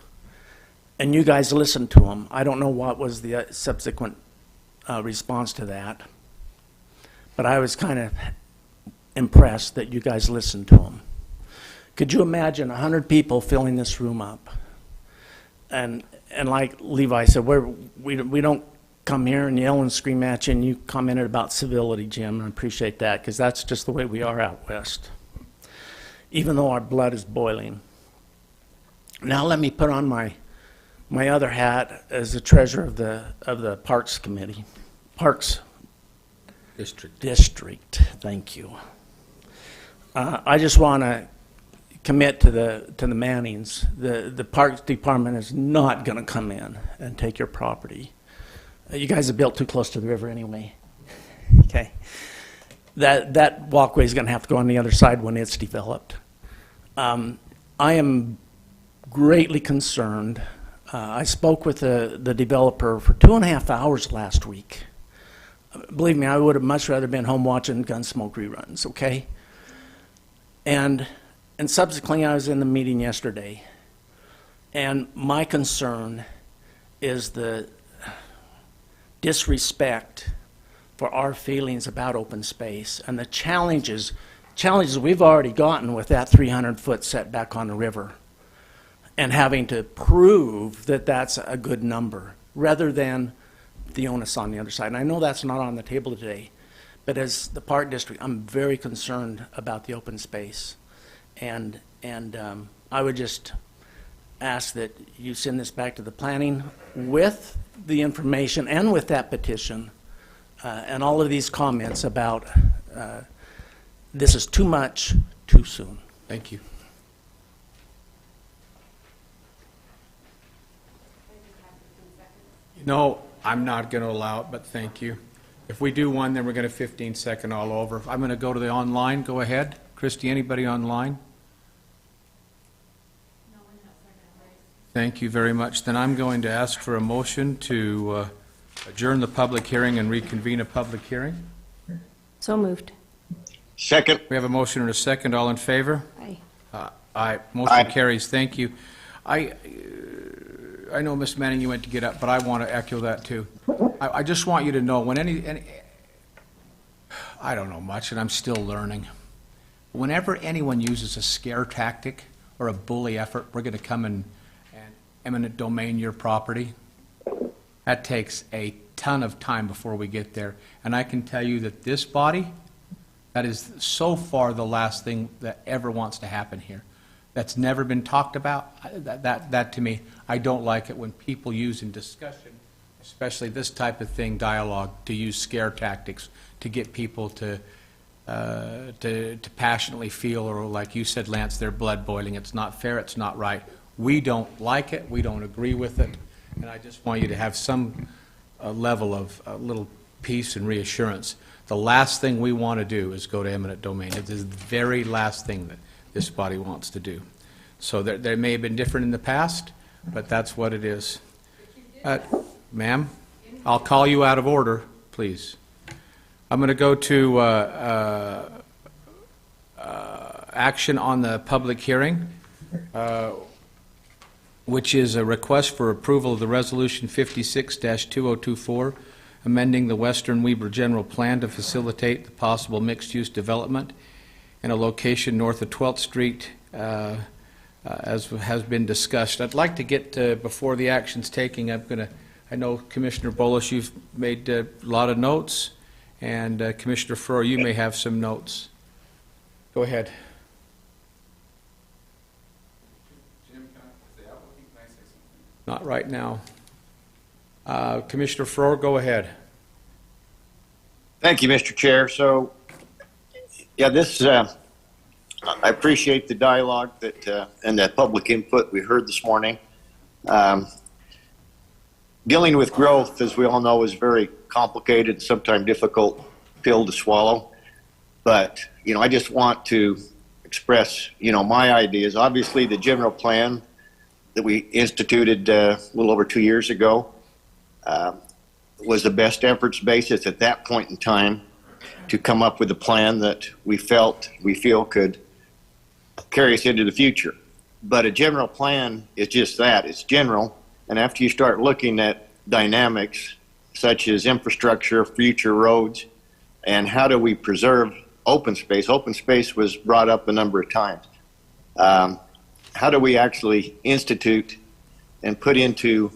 And you guys listened to them. I don't know what was the subsequent response to that. But I was kind of impressed that you guys listened to them. Could you imagine 100 people filling this room up? And like Levi said, we don't come here and yell and scream at you, and you commented about civility, Jim, and I appreciate that, because that's just the way we are out west, even though our blood is boiling. Now let me put on my other hat as the treasurer of the Parks Committee. Parks District. District, thank you. I just want to commit to the Mannings. The Parks Department is not going to come in and take your property. You guys have built too close to the river anyway. Okay. That walkway is going to have to go on the other side when it's developed. I am greatly concerned. I spoke with the developer for 2.5 hours last week. Believe me, I would have much rather been home watching Gunsmoke reruns, okay? And subsequently, I was in the meeting yesterday, and my concern is the disrespect for our feelings about open space and the challenges we've already gotten with that 300-foot setback on the river and having to prove that that's a good number rather than the onus on the other side. And I know that's not on the table today, but as the Park District, I'm very concerned about the open space. And I would just ask that you send this back to the planning with the information and with that petition and all of these comments about this is too much, too soon. Thank you. No, I'm not going to allow it, but thank you. If we do one, then we're going to 15-second all over. I'm going to go to the online. Go ahead. Christy, anybody online? Thank you very much. Then I'm going to ask for a motion to adjourn the public hearing and reconvene a public hearing. So moved. Second. We have a motion and a second. All in favor? Aye. Aye. Motion carries. Thank you. I know, Ms. Manning, you went to get up, but I want to echo that too. I just want you to know when any I don't know much, and I'm still learning. Whenever anyone uses a scare tactic or a bully effort, we're going to come and eminent domain your property. That takes a ton of time before we get there. And I can tell you that this body, that is so far the last thing that ever wants to happen here. That's never been talked about. That to me, I don't like it when people use in discussion, especially this type of thing, dialogue, to use scare tactics to get people to passionately feel, or like you said, Lance, their blood boiling. It's not fair. It's not right. We don't like it. We don't agree with it. And I just want you to have some level of little peace and reassurance. The last thing we want to do is go to eminent domain. It is the very last thing that this body wants to do. So there may have been different in the past, but that's what it is. Ma'am, I'll call you out of order, please. I'm going to go to action on the public hearing, which is a request for approval of the Resolution 56-2024, amending the Western Weber General Plan to facilitate the possible mixed-use development in a location north of 12th Street, as has been discussed. I'd like to get, before the action's taking, I know Commissioner Bolos, you've made a lot of notes, and Commissioner Furrow, you may have some notes. Go ahead. Not right now. Commissioner Furrow, go ahead. Thank you, Mr. Chair. So, yeah, this, I appreciate the dialogue that and that public input we heard this morning. Dealing with growth, as we all know, is very complicated and sometimes difficult pill to swallow. But, I just want to express, my ideas. Obviously, the general plan that we instituted a little over 2 years ago was the best efforts basis at that point in time to come up with a plan that we feel could carry us into the future. But a general plan is just that. It's general. And after you start looking at dynamics such as infrastructure, future roads, and how do we preserve open space was brought up a number of times. How do we actually institute and put into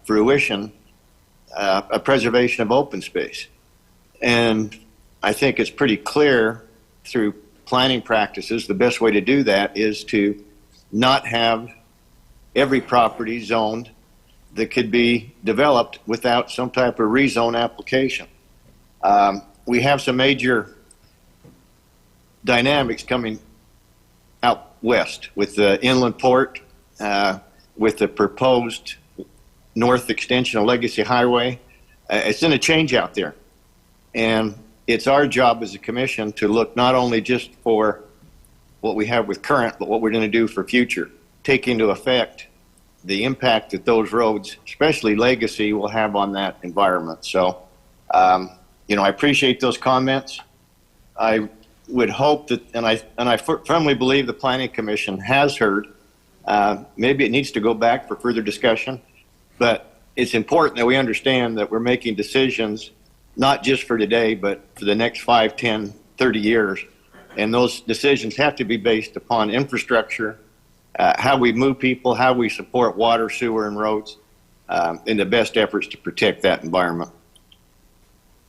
fruition a preservation of open space? And I think it's pretty clear through planning practices, the best way to do that is to not have every property zoned that could be developed without some type of rezone application. We have some major dynamics coming out west with the inland port, with the proposed north extension of Legacy Highway. It's going to change out there. And it's our job as a commission to look not only just for what we have with current, but what we're going to do for future. Take into effect the impact that those roads, especially Legacy, will have on that environment. So, you know, I appreciate those comments. I would hope that, and I firmly believe the Planning Commission has heard. Maybe it needs to go back for further discussion, but it's important that we understand that we're making decisions not just for today, but for the next 5, 10, 30 years. And those decisions have to be based upon infrastructure, how we move people, how we support water, sewer, and roads, in the best efforts to protect that environment.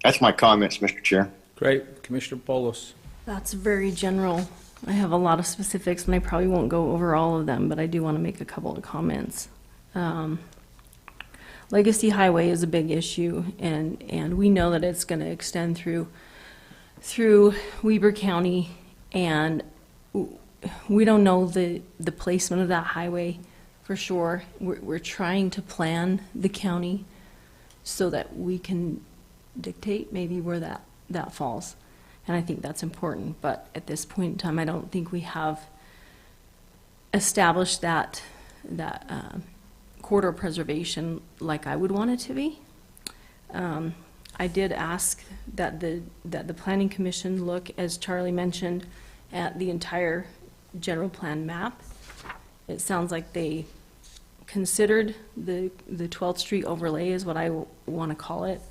That's my comments, Mr. Chair. Great. Commissioner Polos. That's very general. I have a lot of specifics, and I probably won't go over all of them, but I do want to make a couple of comments. Legacy Highway is a big issue, and we know that it's going to extend through Weber County, and we don't know the placement of that highway for sure. We're trying to plan the county so that we can dictate maybe where that falls. And I think that's important, but at this point in time, I don't think we have established that corridor preservation like I would want it to be. I did ask that the Planning Commission look, as Charlie mentioned, at the entire general plan map. It sounds like they considered the 12th Street overlay is what I want to call it,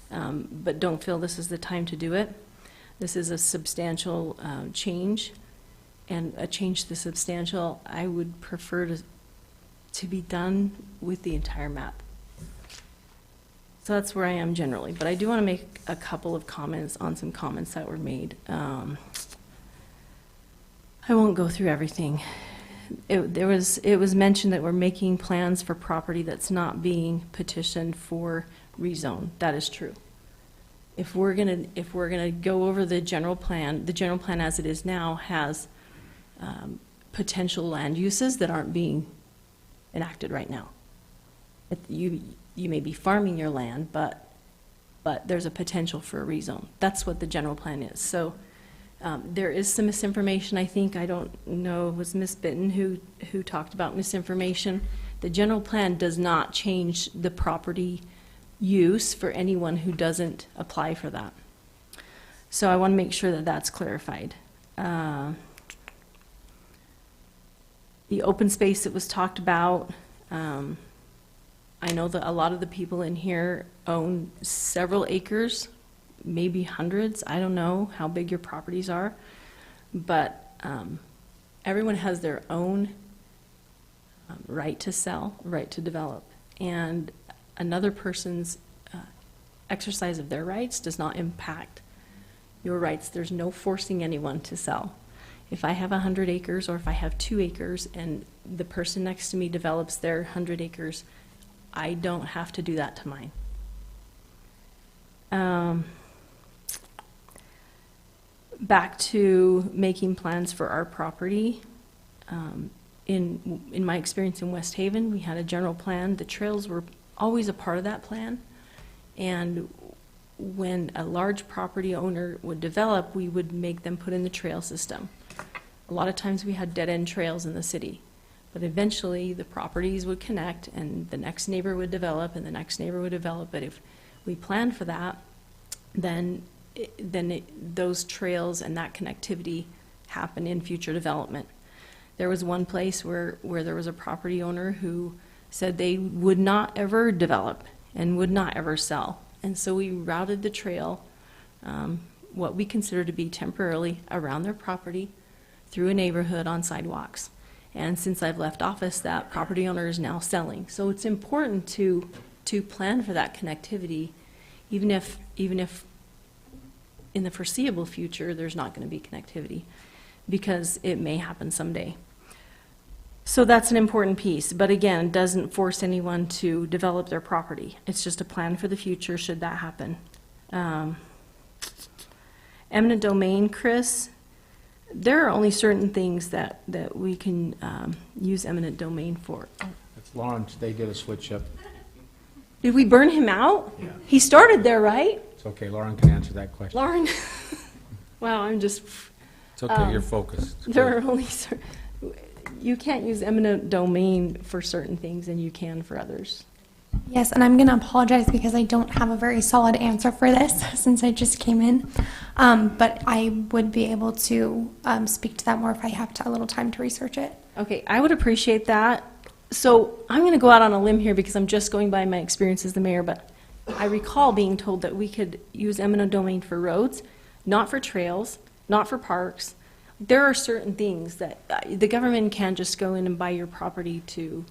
but don't feel this is the time to do it. This is a substantial change, and a change to substantial, I would prefer to be done with the entire map. So that's where I am generally, but I do want to make a couple of comments on some comments that were made. I won't go through everything. It was mentioned that we're making plans for property that's not being petitioned for rezone. That is true. If we're gonna go over the general plan as it is now has potential land uses that aren't being enacted right now. You may be farming your land, but there's a potential for a rezone. That's what the general plan is. So there is some misinformation, I think. I don't know, it was Ms. Bitton who talked about misinformation. The general plan does not change the property use for anyone who doesn't apply for that. So I want to make sure that that's clarified. The open space that was talked about, I know that a lot of the people in here own several acres, maybe hundreds. I don't know how big your properties are, but everyone has their own right to sell, right to develop, and another person's exercise of their rights does not impact your rights. There's no forcing anyone to sell. If I have 100 acres or if I have 2 acres and the person next to me develops their 100 acres, I don't have to do that to mine. Back to making plans for our property. In my experience in West Haven, we had a general plan. The trails were always a part of that plan, and when a large property owner would develop, we would make them put in the trail system. A lot of times we had dead-end trails in the city, but eventually the properties would connect and the next neighbor would develop and the next neighbor would develop. But if we planned for that, then those trails and that connectivity happen in future development. There was one place where there was a property owner who said they would not ever develop and would not ever sell. And so we routed the trail, what we consider to be temporarily around their property, through a neighborhood on sidewalks. And since I've left office, that property owner is now selling. So it's important to plan for that connectivity, even if in the foreseeable future there's not going to be connectivity, because it may happen someday. So that's an important piece, but again, it doesn't force anyone to develop their property. It's just a plan for the future should that happen. Eminent domain, Chris, there are only certain things that we can use eminent domain for. It's Lawrence, they did a switch up. Did we burn him out? Yeah. He started there, right? It's okay, Lauren can answer that question. Lauren? Wow, I'm just... It's okay, you're focused. It's There good. are only you can't use eminent domain for certain things and you can for others. Yes, and I'm going to apologize because I don't have a very solid answer for this since I just came in. But I would be able to speak to that more if I have a little time to research it. Okay, I would appreciate that. So I'm going to go out on a limb here because I'm just going by my experience as the mayor, but I recall being told that we could use eminent domain for roads, not for trails, not for parks. There are certain things that the government can't just go in and buy your property to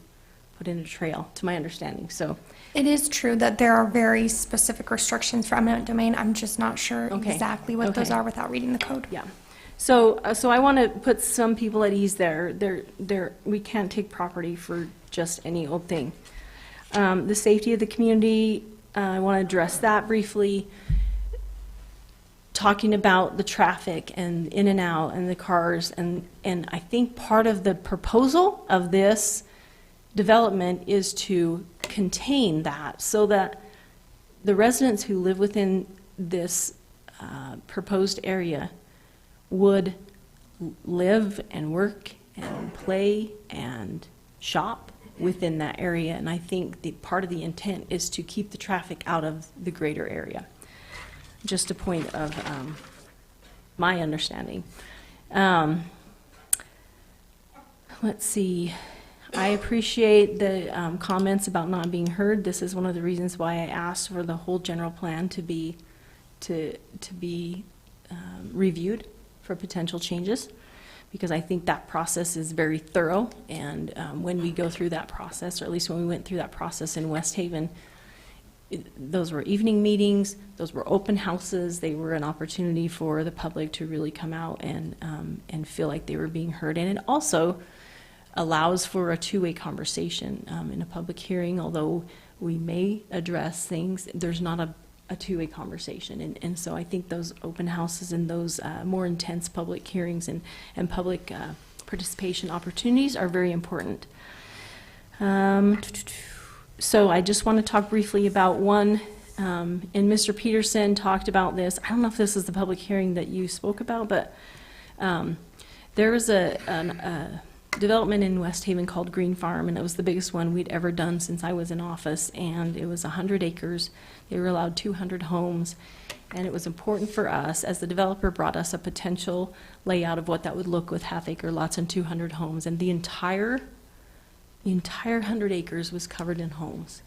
put in a trail, to my understanding. So It is true that there are very specific restrictions for eminent domain. I'm just not sure Okay. exactly what those Okay. are without reading the code. yeah. So I want to put some people at ease there. We can't take property for just any old thing. The safety of the community, I want to address that briefly. Talking about the traffic and in and out and the cars, and I think part of the proposal of this development is to contain that so that the residents who live within this proposed area would live and work and play and shop within that area. And I think part of the intent is to keep the traffic out of the greater area. Just a point of my understanding. Let's see. I appreciate the comments about not being heard. This is one of the reasons why I asked for the whole general plan to be reviewed for potential changes, because I think that process is very thorough. And when we go through that process, or at least when we went through that process in West Haven, those were evening meetings, those were open houses, they were an opportunity for the public to really come out and feel like they were being heard. And it also allows for a two-way conversation in a public hearing. Although we may address things, there's not a two-way conversation. And so I think those open houses and those more intense public hearings and public participation opportunities are very important. So I just want to talk briefly about one, and Mr. Peterson talked about this. I don't know if this is the public hearing that you spoke about, but there was a development in West Haven called Green Farm, and it was the biggest one we'd ever done since I was in office, and it was 100 acres. They were allowed 200 homes, and it was important for us, as the developer brought us a potential layout of what that would look with half-acre lots and 200 homes, and the entire 100 acres was covered in homes.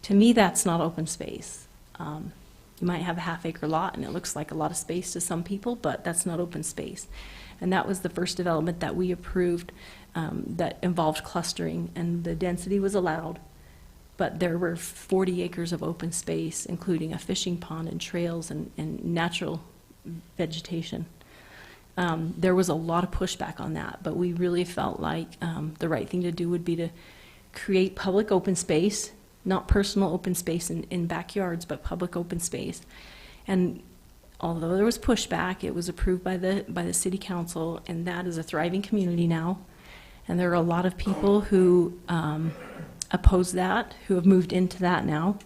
To me, that's not open space. You might have a half-acre lot, and it looks like a lot of space to some people, but that's not open space. And that was the first development that we approved that involved clustering, and the density was allowed, but there were 40 acres of open space, including a fishing pond and trails and natural vegetation. There was a lot of pushback on that, but we really felt like the right thing to do would be to create public open space, not personal open space in backyards, but public open space. And although there was pushback, it was approved by the city council, and that is a thriving community now. And there are a lot of people who oppose that, who have moved into that now.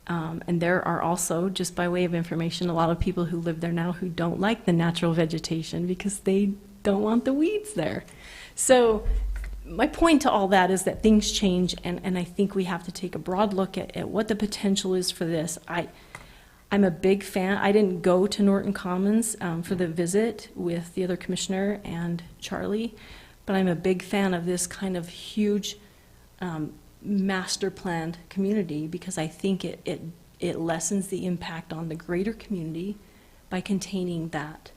And there are also, just by way of information, a lot of people who live there now who don't like the natural vegetation because they don't want the weeds there. So my point to all that is that things change, and I think we have to take a broad look at what the potential is for this. I'm a big fan. I didn't go to Norton Commons for the visit with the other commissioner and Charlie, but I'm a big fan of this kind of huge master planned community, because I think it lessens the impact on the greater community by containing that.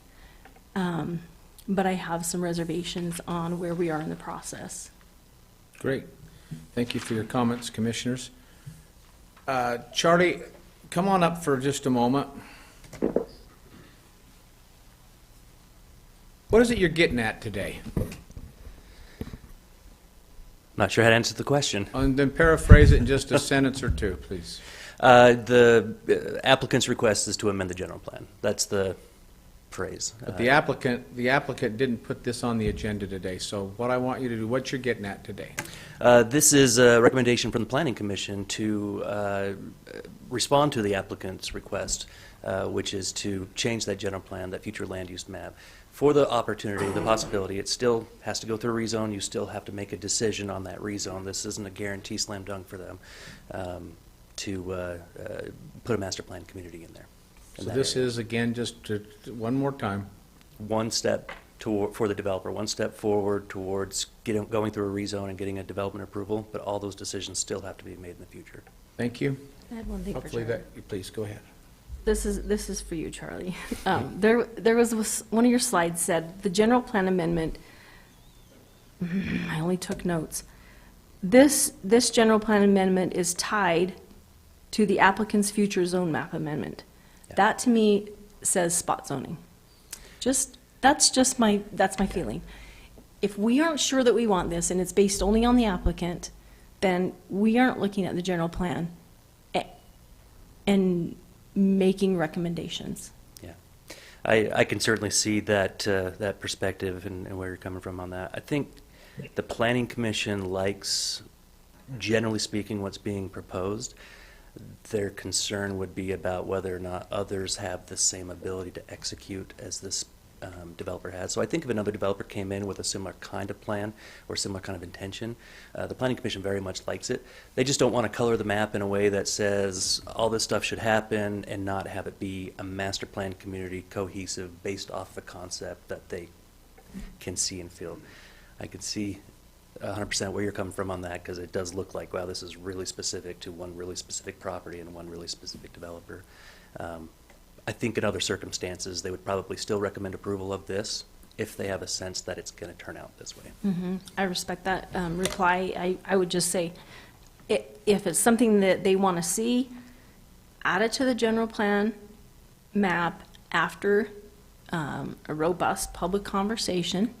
But I have some reservations on where we are in the process. Great. Thank you for your comments, commissioners. Charlie, come on up for just a moment. What is it you're getting at today? Not sure how to answer the question. And then paraphrase it in just a sentence or two, please. The applicant's request is to amend the general plan. That's the phrase. But the applicant didn't put this on the agenda today, so what I want you to do, what you're getting at today. This is a recommendation from the Planning Commission to respond to the applicant's request, which is to change that general plan, that future land use map. For the opportunity, the possibility, it still has to go through a rezone. You still have to make a decision on that rezone. This isn't a guarantee slam dunk for them to put a master plan community in there. So this is, again, just one more time. One step for the developer, one step forward towards going through a rezone and getting a development approval, but all those decisions still have to be made in the future. Thank you. I had one thing for Hopefully Charlie. please, go ahead. This is for you, Charlie. There was one of your slides said, the general plan amendment, I only took notes. This general plan amendment is tied to the applicant's future zone map amendment. Yeah. That to me says spot zoning. That's my feeling. If we aren't sure that we want this and it's based only on the applicant, then we aren't looking at the general plan and making recommendations. Yeah, I can certainly see that that perspective and where you're coming from on that. I think the Planning Commission likes, generally speaking, what's being proposed. Their concern would be about whether or not others have the same ability to execute as this developer has. So I think if another developer came in with a similar kind of plan or similar kind of intention, the Planning Commission very much likes it. They just don't want to color the map in a way that says all this stuff should happen and not have it be a master plan community cohesive based off of a concept that they can see and feel. I could see 100% where you're coming from on that, because it does look like, wow, this is really specific to one really specific property and one really specific developer. I think in other circumstances, they would probably still recommend approval of this if they have a sense that it's going to turn out this way. Mm-hmm. I respect that reply. I would just say, if it's something that they want to see, add it to the general plan map after a robust public conversation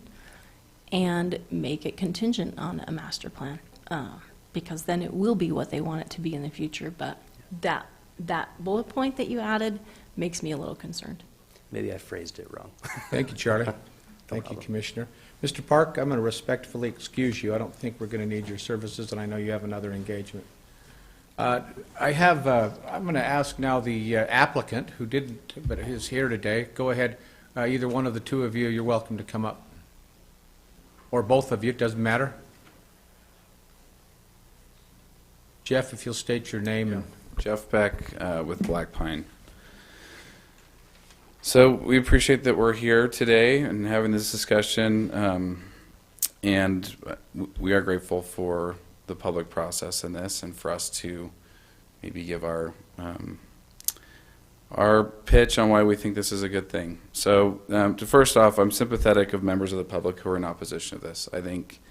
and make it contingent on a master plan, because then it will be what they want it to be in the future. But that bullet point that you added makes me a little concerned. Maybe I phrased it wrong. Thank you, Charlie. Thank you, Commissioner. Mr. Park, I'm going to respectfully excuse you. I don't think we're going to need your services, and I know you have another engagement. I'm going to ask now the applicant, who didn't, but is here today. Go ahead. Either one of the two of you, you're welcome to come up. Or both of you, it doesn't matter. Jeff, if you'll state your name. And Jeff Beck with Black Pine. So we appreciate that we're here today and having this discussion, and we are grateful for the public process in this and for us to maybe give our pitch on why we think this is a good thing. So first off, I'm sympathetic of members of the public who are in opposition to this. I think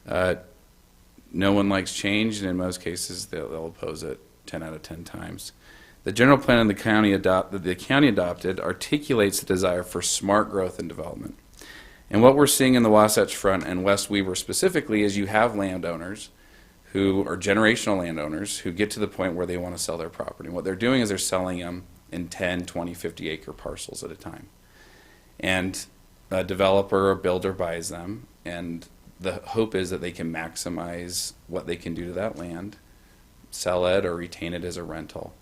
no one likes change, and in most cases they'll oppose it 10 out of 10 times. The general plan that the county adopted articulates the desire for smart growth and development. And what we're seeing in the Wasatch Front and West Weber specifically is you have landowners who are generational landowners who get to the point where they want to sell their property. And what they're doing is they're selling them in 10, 20, 50 acre parcels at a time. And a developer or builder buys them, and the hope is that they can maximize what they can do to that land, sell it or retain it as a rental.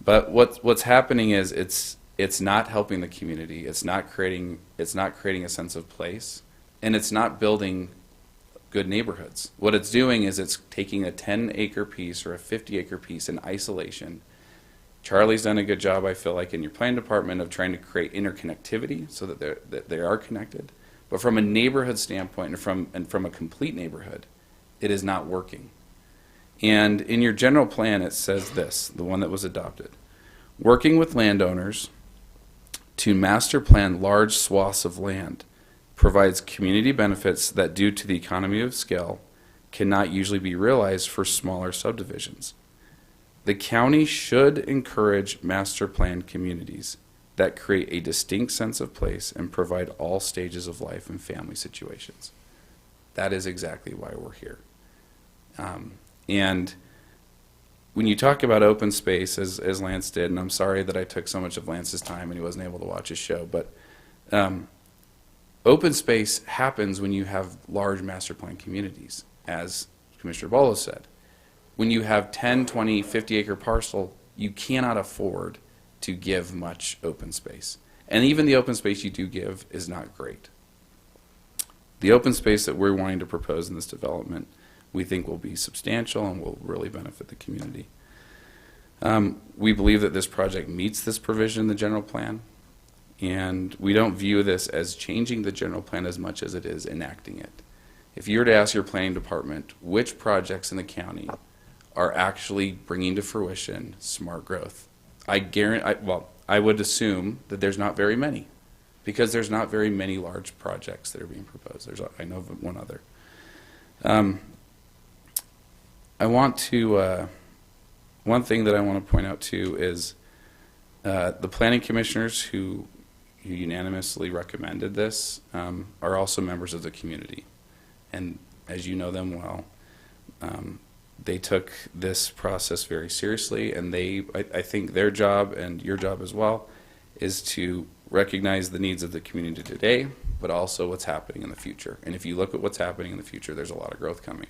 But what's happening is it's not helping the community. It's not creating a sense of place, and it's not building good neighborhoods. What it's doing is it's taking a 10 acre piece or a 50 acre piece in isolation. Charlie's done a good job, I feel like, in your plan department of trying to create interconnectivity so that they are connected. But from a neighborhood standpoint and from a complete neighborhood, it is not working. And in your general plan, it says this, the one that was adopted: working with landowners to master plan large swaths of land provides community benefits that, due to the economy of scale, cannot usually be realized for smaller subdivisions. The county should encourage master plan communities that create a distinct sense of place and provide all stages of life and family situations. That is exactly why we're here. And when you talk about open space, as Lance did, and I'm sorry that I took so much of Lance's time and he wasn't able to watch his show, but Open space happens when you have large master plan communities, as Commissioner Bolos said. When you have 10, 20, 50-acre parcel, you cannot afford to give much open space. And even the open space you do give is not great. The open space that we're wanting to propose in this development, we think will be substantial and will really benefit the community. We believe that this project meets this provision in the general plan, and we don't view this as changing the general plan as much as it is enacting it. If you were to ask your planning department which projects in the county are actually bringing to fruition smart growth, I would assume that there's not very many, because there's not very many large projects that are being proposed. I know of one other. One thing that I want to point out too is the planning commissioners who unanimously recommended this are also members of the community. And as you know them well, they took this process very seriously, and I think their job and your job as well is to recognize the needs of the community today, but also what's happening in the future. And if you look at what's happening in the future, there's a lot of growth coming.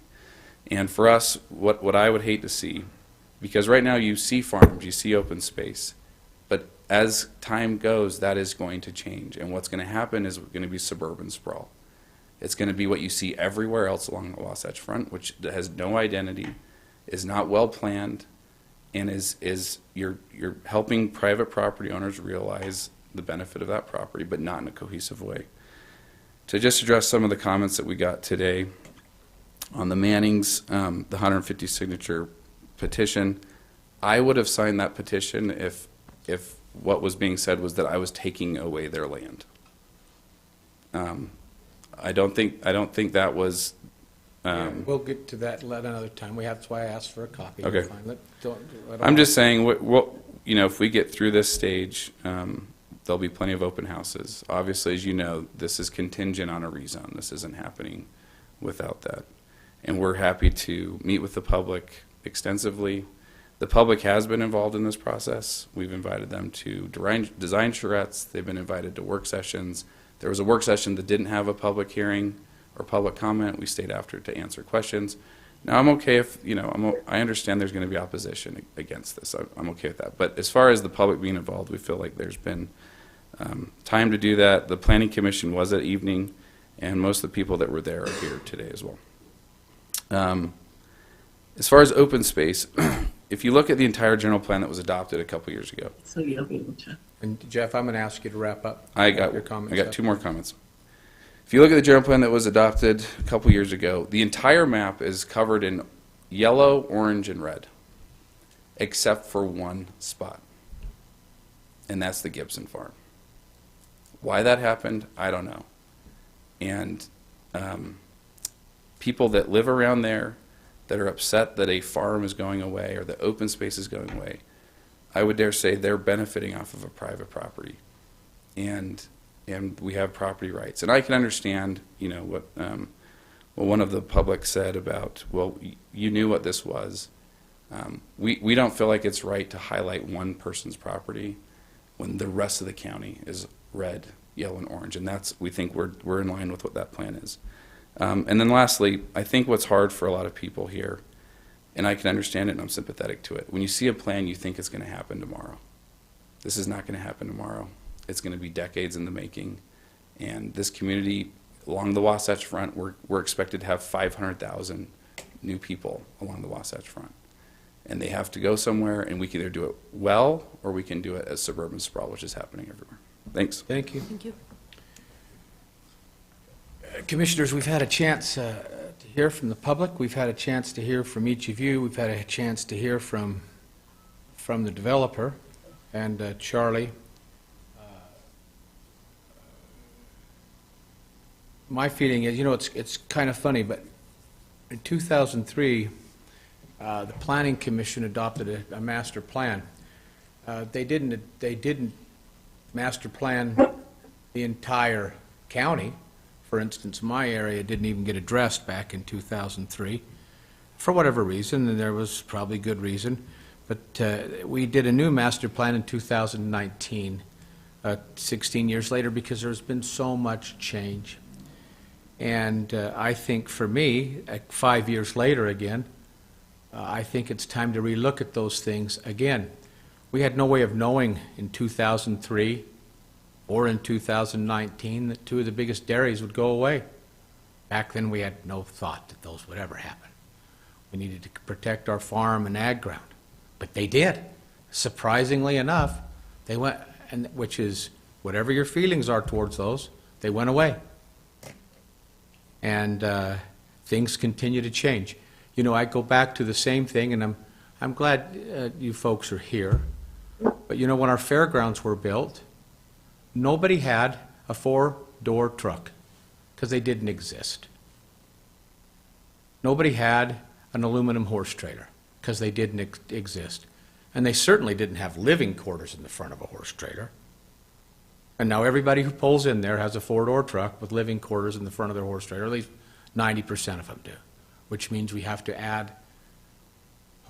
And for us, what I would hate to see, because right now you see farms, you see open space, but as time goes, that is going to change. And what's going to happen is going to be suburban sprawl. It's going to be what you see everywhere else along the Wasatch Front, which has no identity, is not well planned, and you're helping private property owners realize the benefit of that property, but not in a cohesive way. To just address some of the comments that we got today on the Mannings, the 150 signature petition, I would have signed that petition if what was being said was that I was taking away their land. I don't think that was. We'll get to that another time. That's why I asked for a copy. Okay. Fine. I'm just saying, if we get through this stage, there'll be plenty of open houses. Obviously, as you know, this is contingent on a rezone. This isn't happening without that. And we're happy to meet with the public extensively. The public has been involved in this process. We've invited them to design charrettes. They've been invited to work sessions. There was a work session that didn't have a public hearing or public comment. We stayed after to answer questions. Now, I'm okay if, I understand there's going to be opposition against this. I'm okay with that. But as far as the public being involved, we feel like there's been time to do that. The Planning Commission was at evening, and most of the people that were there are here today as well. As far as open space, if you look at the entire general plan that was adopted a couple years ago. So you'll be able to. And Jeff, I'm going to ask you to wrap up. I got two more comments. If you look at the general plan that was adopted a couple years ago, the entire map is covered in yellow, orange, and red, except for one spot, and that's the Gibson Farm. Why that happened, I don't know. And people that live around there that are upset that a farm is going away or that open space is going away, I would dare say they're benefiting off of a private property. And we have property rights. And I can understand, what one of the public said about, well, you knew what this was. We don't feel like it's right to highlight one person's property when the rest of the county is red, yellow, and orange. And we think we're in line with what that plan is. And then lastly, I think what's hard for a lot of people here, and I can understand it and I'm sympathetic to it, when you see a plan, you think it's going to happen tomorrow. This is not going to happen tomorrow. It's going to be decades in the making. And this community along the Wasatch Front, we're expected to have 500,000 new people along the Wasatch Front. And they have to go somewhere, and we can either do it well or we can do it as suburban sprawl, which is happening everywhere. Thanks. Thank you. Thank you. Commissioners, we've had a chance to hear from the public. We've had a chance to hear from each of you. We've had a chance to hear from the developer and Charlie. My feeling is, it's kind of funny, but in 2003, the Planning Commission adopted a master plan. They didn't master plan the entire county. For instance, my area didn't even get addressed back in 2003 for whatever reason, and there was probably good reason. But we did a new master plan in 2019 16 years later because there's been so much change. And I think for me, 5 years later again, I think it's time to relook at those things again. We had no way of knowing in 2003 or in 2019 that 2 of the biggest dairies would go away. Back then we had no thought that those would ever happen. We needed to protect our farm and ag ground. But they did. Surprisingly enough, they went, and which is whatever your feelings are towards those, they went away. And things continue to change. You know, I go back to the same thing, and I'm glad you folks are here. But you know, when our fairgrounds were built, nobody had a 4-door truck because they didn't exist. Nobody had an aluminum horse trailer because they didn't exist. And they certainly didn't have living quarters in the front of a horse trailer. And now everybody who pulls in there has a 4-door truck with living quarters in the front of their horse trailer. At least 90% of them do, which means we have to add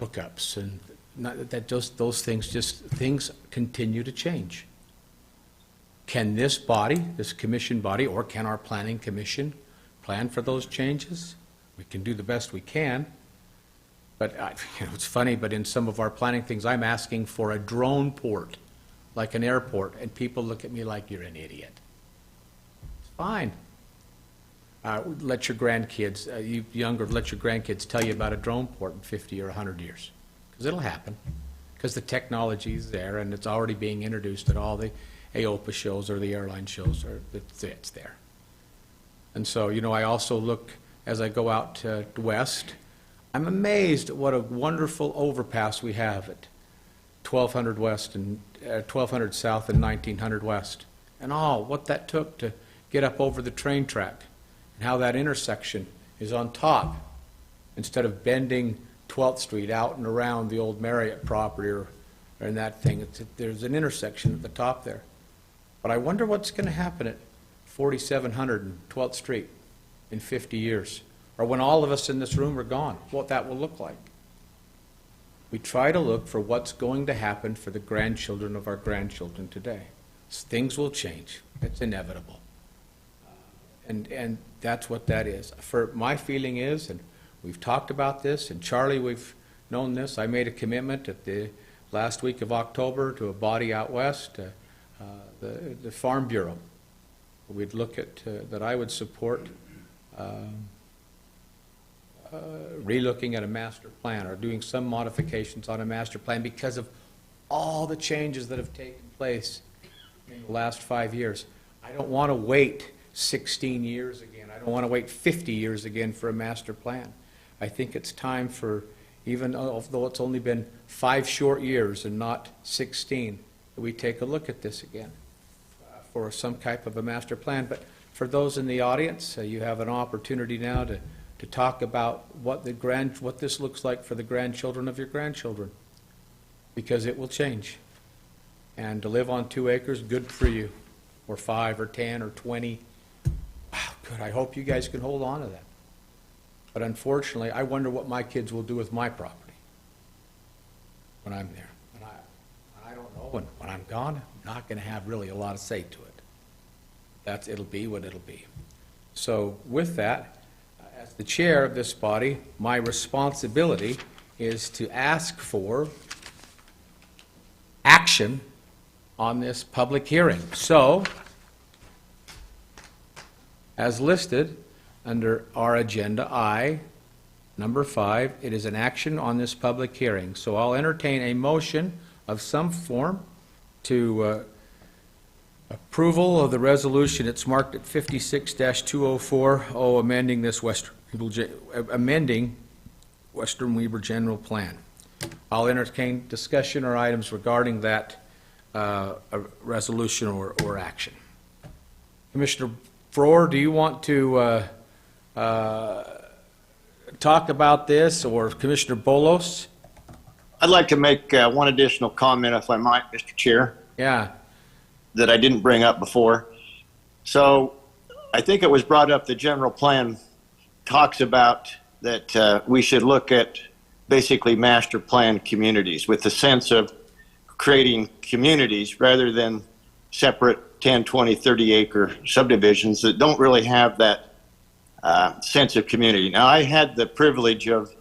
hookups, and not that just those things continue to change. Can this body, this commission body, or can our planning commission plan for those changes? We can do the best we can. But it's funny, but in some of our planning things, I'm asking for a drone port, like an airport, and people look at me like you're an idiot. It's fine. Let your grandkids, you younger, let your grandkids tell you about a drone port in 50 or 100 years, because it'll happen, because the technology is there and it's already being introduced at all the AOPA shows or the airline shows, or it's there. And so, you know, I also look, as I go out west, I'm amazed at what a wonderful overpass we have at 1200 West and 1200 South and 1900 West, and what that took to get up over the train track, and how that intersection is on top instead of bending 12th Street out and around the old Marriott property or in that thing. There's an intersection at the top there. But I wonder what's going to happen at 4700 and 12th Street in 50 years, or when all of us in this room are gone, what that will look like. We try to look for what's going to happen for the grandchildren of our grandchildren today. Things will change. It's inevitable. And that's what that is. For my feeling is, and we've talked about this, and Charlie, we've known this, I made a commitment at the last week of October to a body out west, the Farm Bureau. We'd look at, that I would support relooking at a master plan or doing some modifications on a master plan because of all the changes that have taken place in the last 5 years. I don't want to wait 16 years again. I don't want to wait 50 years again for a master plan. I think it's time for, even though it's only been 5 short years and not 16, that we take a look at this again for some type of a master plan. But for those in the audience, you have an opportunity now to talk about what this looks like for the grandchildren of your grandchildren, because it will change. And to live on 2 acres, good for you, or 5 or 10 or 20. Wow, good. I hope you guys can hold on to that. But unfortunately, I wonder what my kids will do with my property when I'm there. And I don't know. When I'm gone, I'm not going to have really a lot of say to it. It'll be what it'll be. So with that, as the chair of this body, my responsibility is to ask for action on this public hearing. So, as listed under our agenda number 5, it is an action on this public hearing. So I'll entertain a motion of some form to approval of the resolution. It's marked at 56-204, amending Western Weber General Plan. I'll entertain discussion or items regarding that resolution or action. Commissioner Frohr, do you want to talk about this, or Commissioner Bolos? I'd like to make one additional comment, if I might, Mr. Chair. Yeah. That I didn't bring up before. So I think it was brought up, the general plan talks about that we should look at basically master plan communities with the sense of creating communities rather than separate 10, 20, 30 acre subdivisions that don't really have that sense of community. Now, I had the privilege of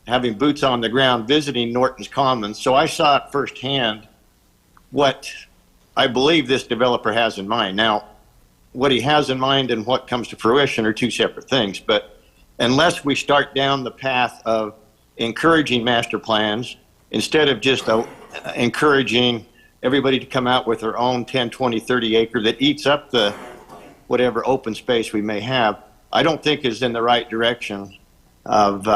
having boots on the ground visiting Norton's Commons, so I saw it firsthand what I believe this developer has in mind. Now, what he has in mind and what comes to fruition are two separate things, but unless we start down the path of encouraging master plans, instead of just encouraging everybody to come out with their own 10, 20, 30 acre that eats up the whatever open space we may have, I don't think is in the right direction of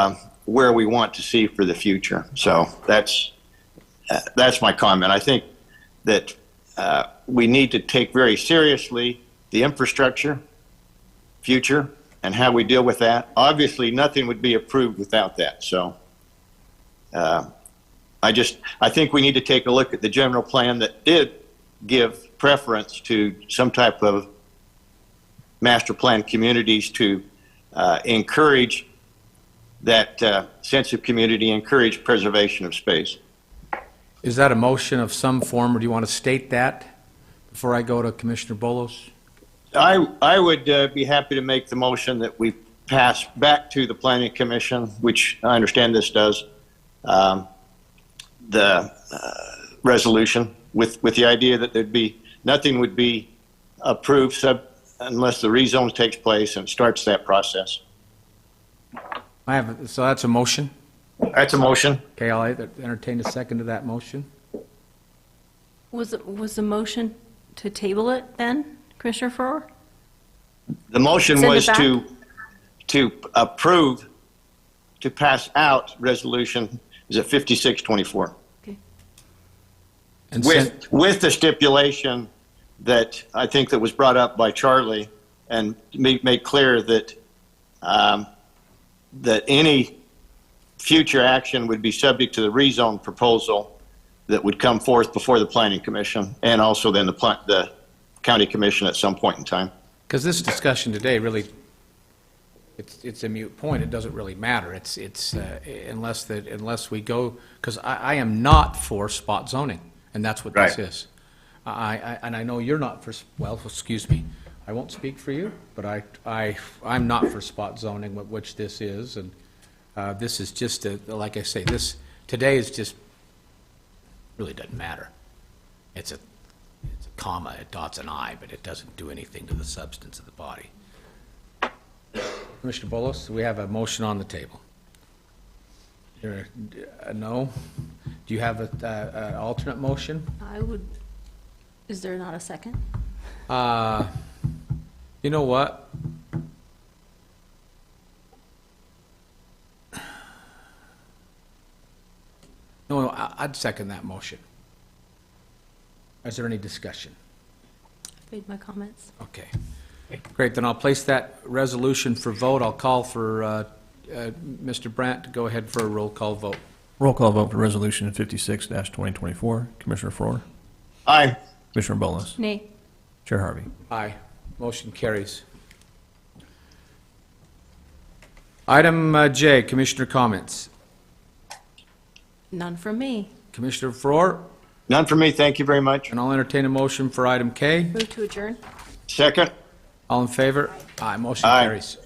where we want to see for the future. So that's my comment. I think that we need to take very seriously the infrastructure, future, and how we deal with that. Obviously, nothing would be approved without that. So I think we need to take a look at the general plan that did give preference to some type of master plan communities to encourage that sense of community, encourage preservation of space. Is that a motion of some form, or do you want to state that before I go to Commissioner Bolos? I would be happy to make the motion that we pass back to the Planning Commission, which I understand this does, the resolution with the idea that nothing would be approved unless the rezone takes place and starts that process. So that's a motion? That's a motion. Okay, I'll entertain a second to that motion. Was the motion to table it then, Commissioner Farrar? The motion Send it was back? to approve, to pass out resolution, is it 5624? Okay. And With the stipulation that I think that was brought up by Charlie, and make clear that that any future action would be subject to the rezone proposal that would come forth before the Planning Commission and also then the County Commission at some point in time. Because this discussion today really, it's a moot point. It doesn't really matter. It's unless we go, because I am not for spot zoning, and that's what this is. And I know you're not for, well, excuse me, I won't speak for you, but I'm not for spot zoning, which this is, and this is just like I say, this today is just really doesn't matter. It's a comma, it dots an I, but it doesn't do anything to the substance of the body. Commissioner Bolos, we have a motion on the table. No? Do you have an alternate motion? Is there not a second? You know what? No, I'd second that motion. Is there any discussion? I've made my comments. Okay. Great, then I'll place that resolution for vote. I'll call for Mr. Brandt to go ahead for a roll call vote. Roll call vote for Resolution 56-2024. Commissioner Farrar? Aye. Commissioner Bolos? Nay. Chair Harvey? Aye. Motion carries. Item J, Commissioner comments. None from me. Commissioner Farrar? None for me, thank you very much. And I'll entertain a motion for item K. Move to adjourn. Second. All in favor? Aye, motion carries.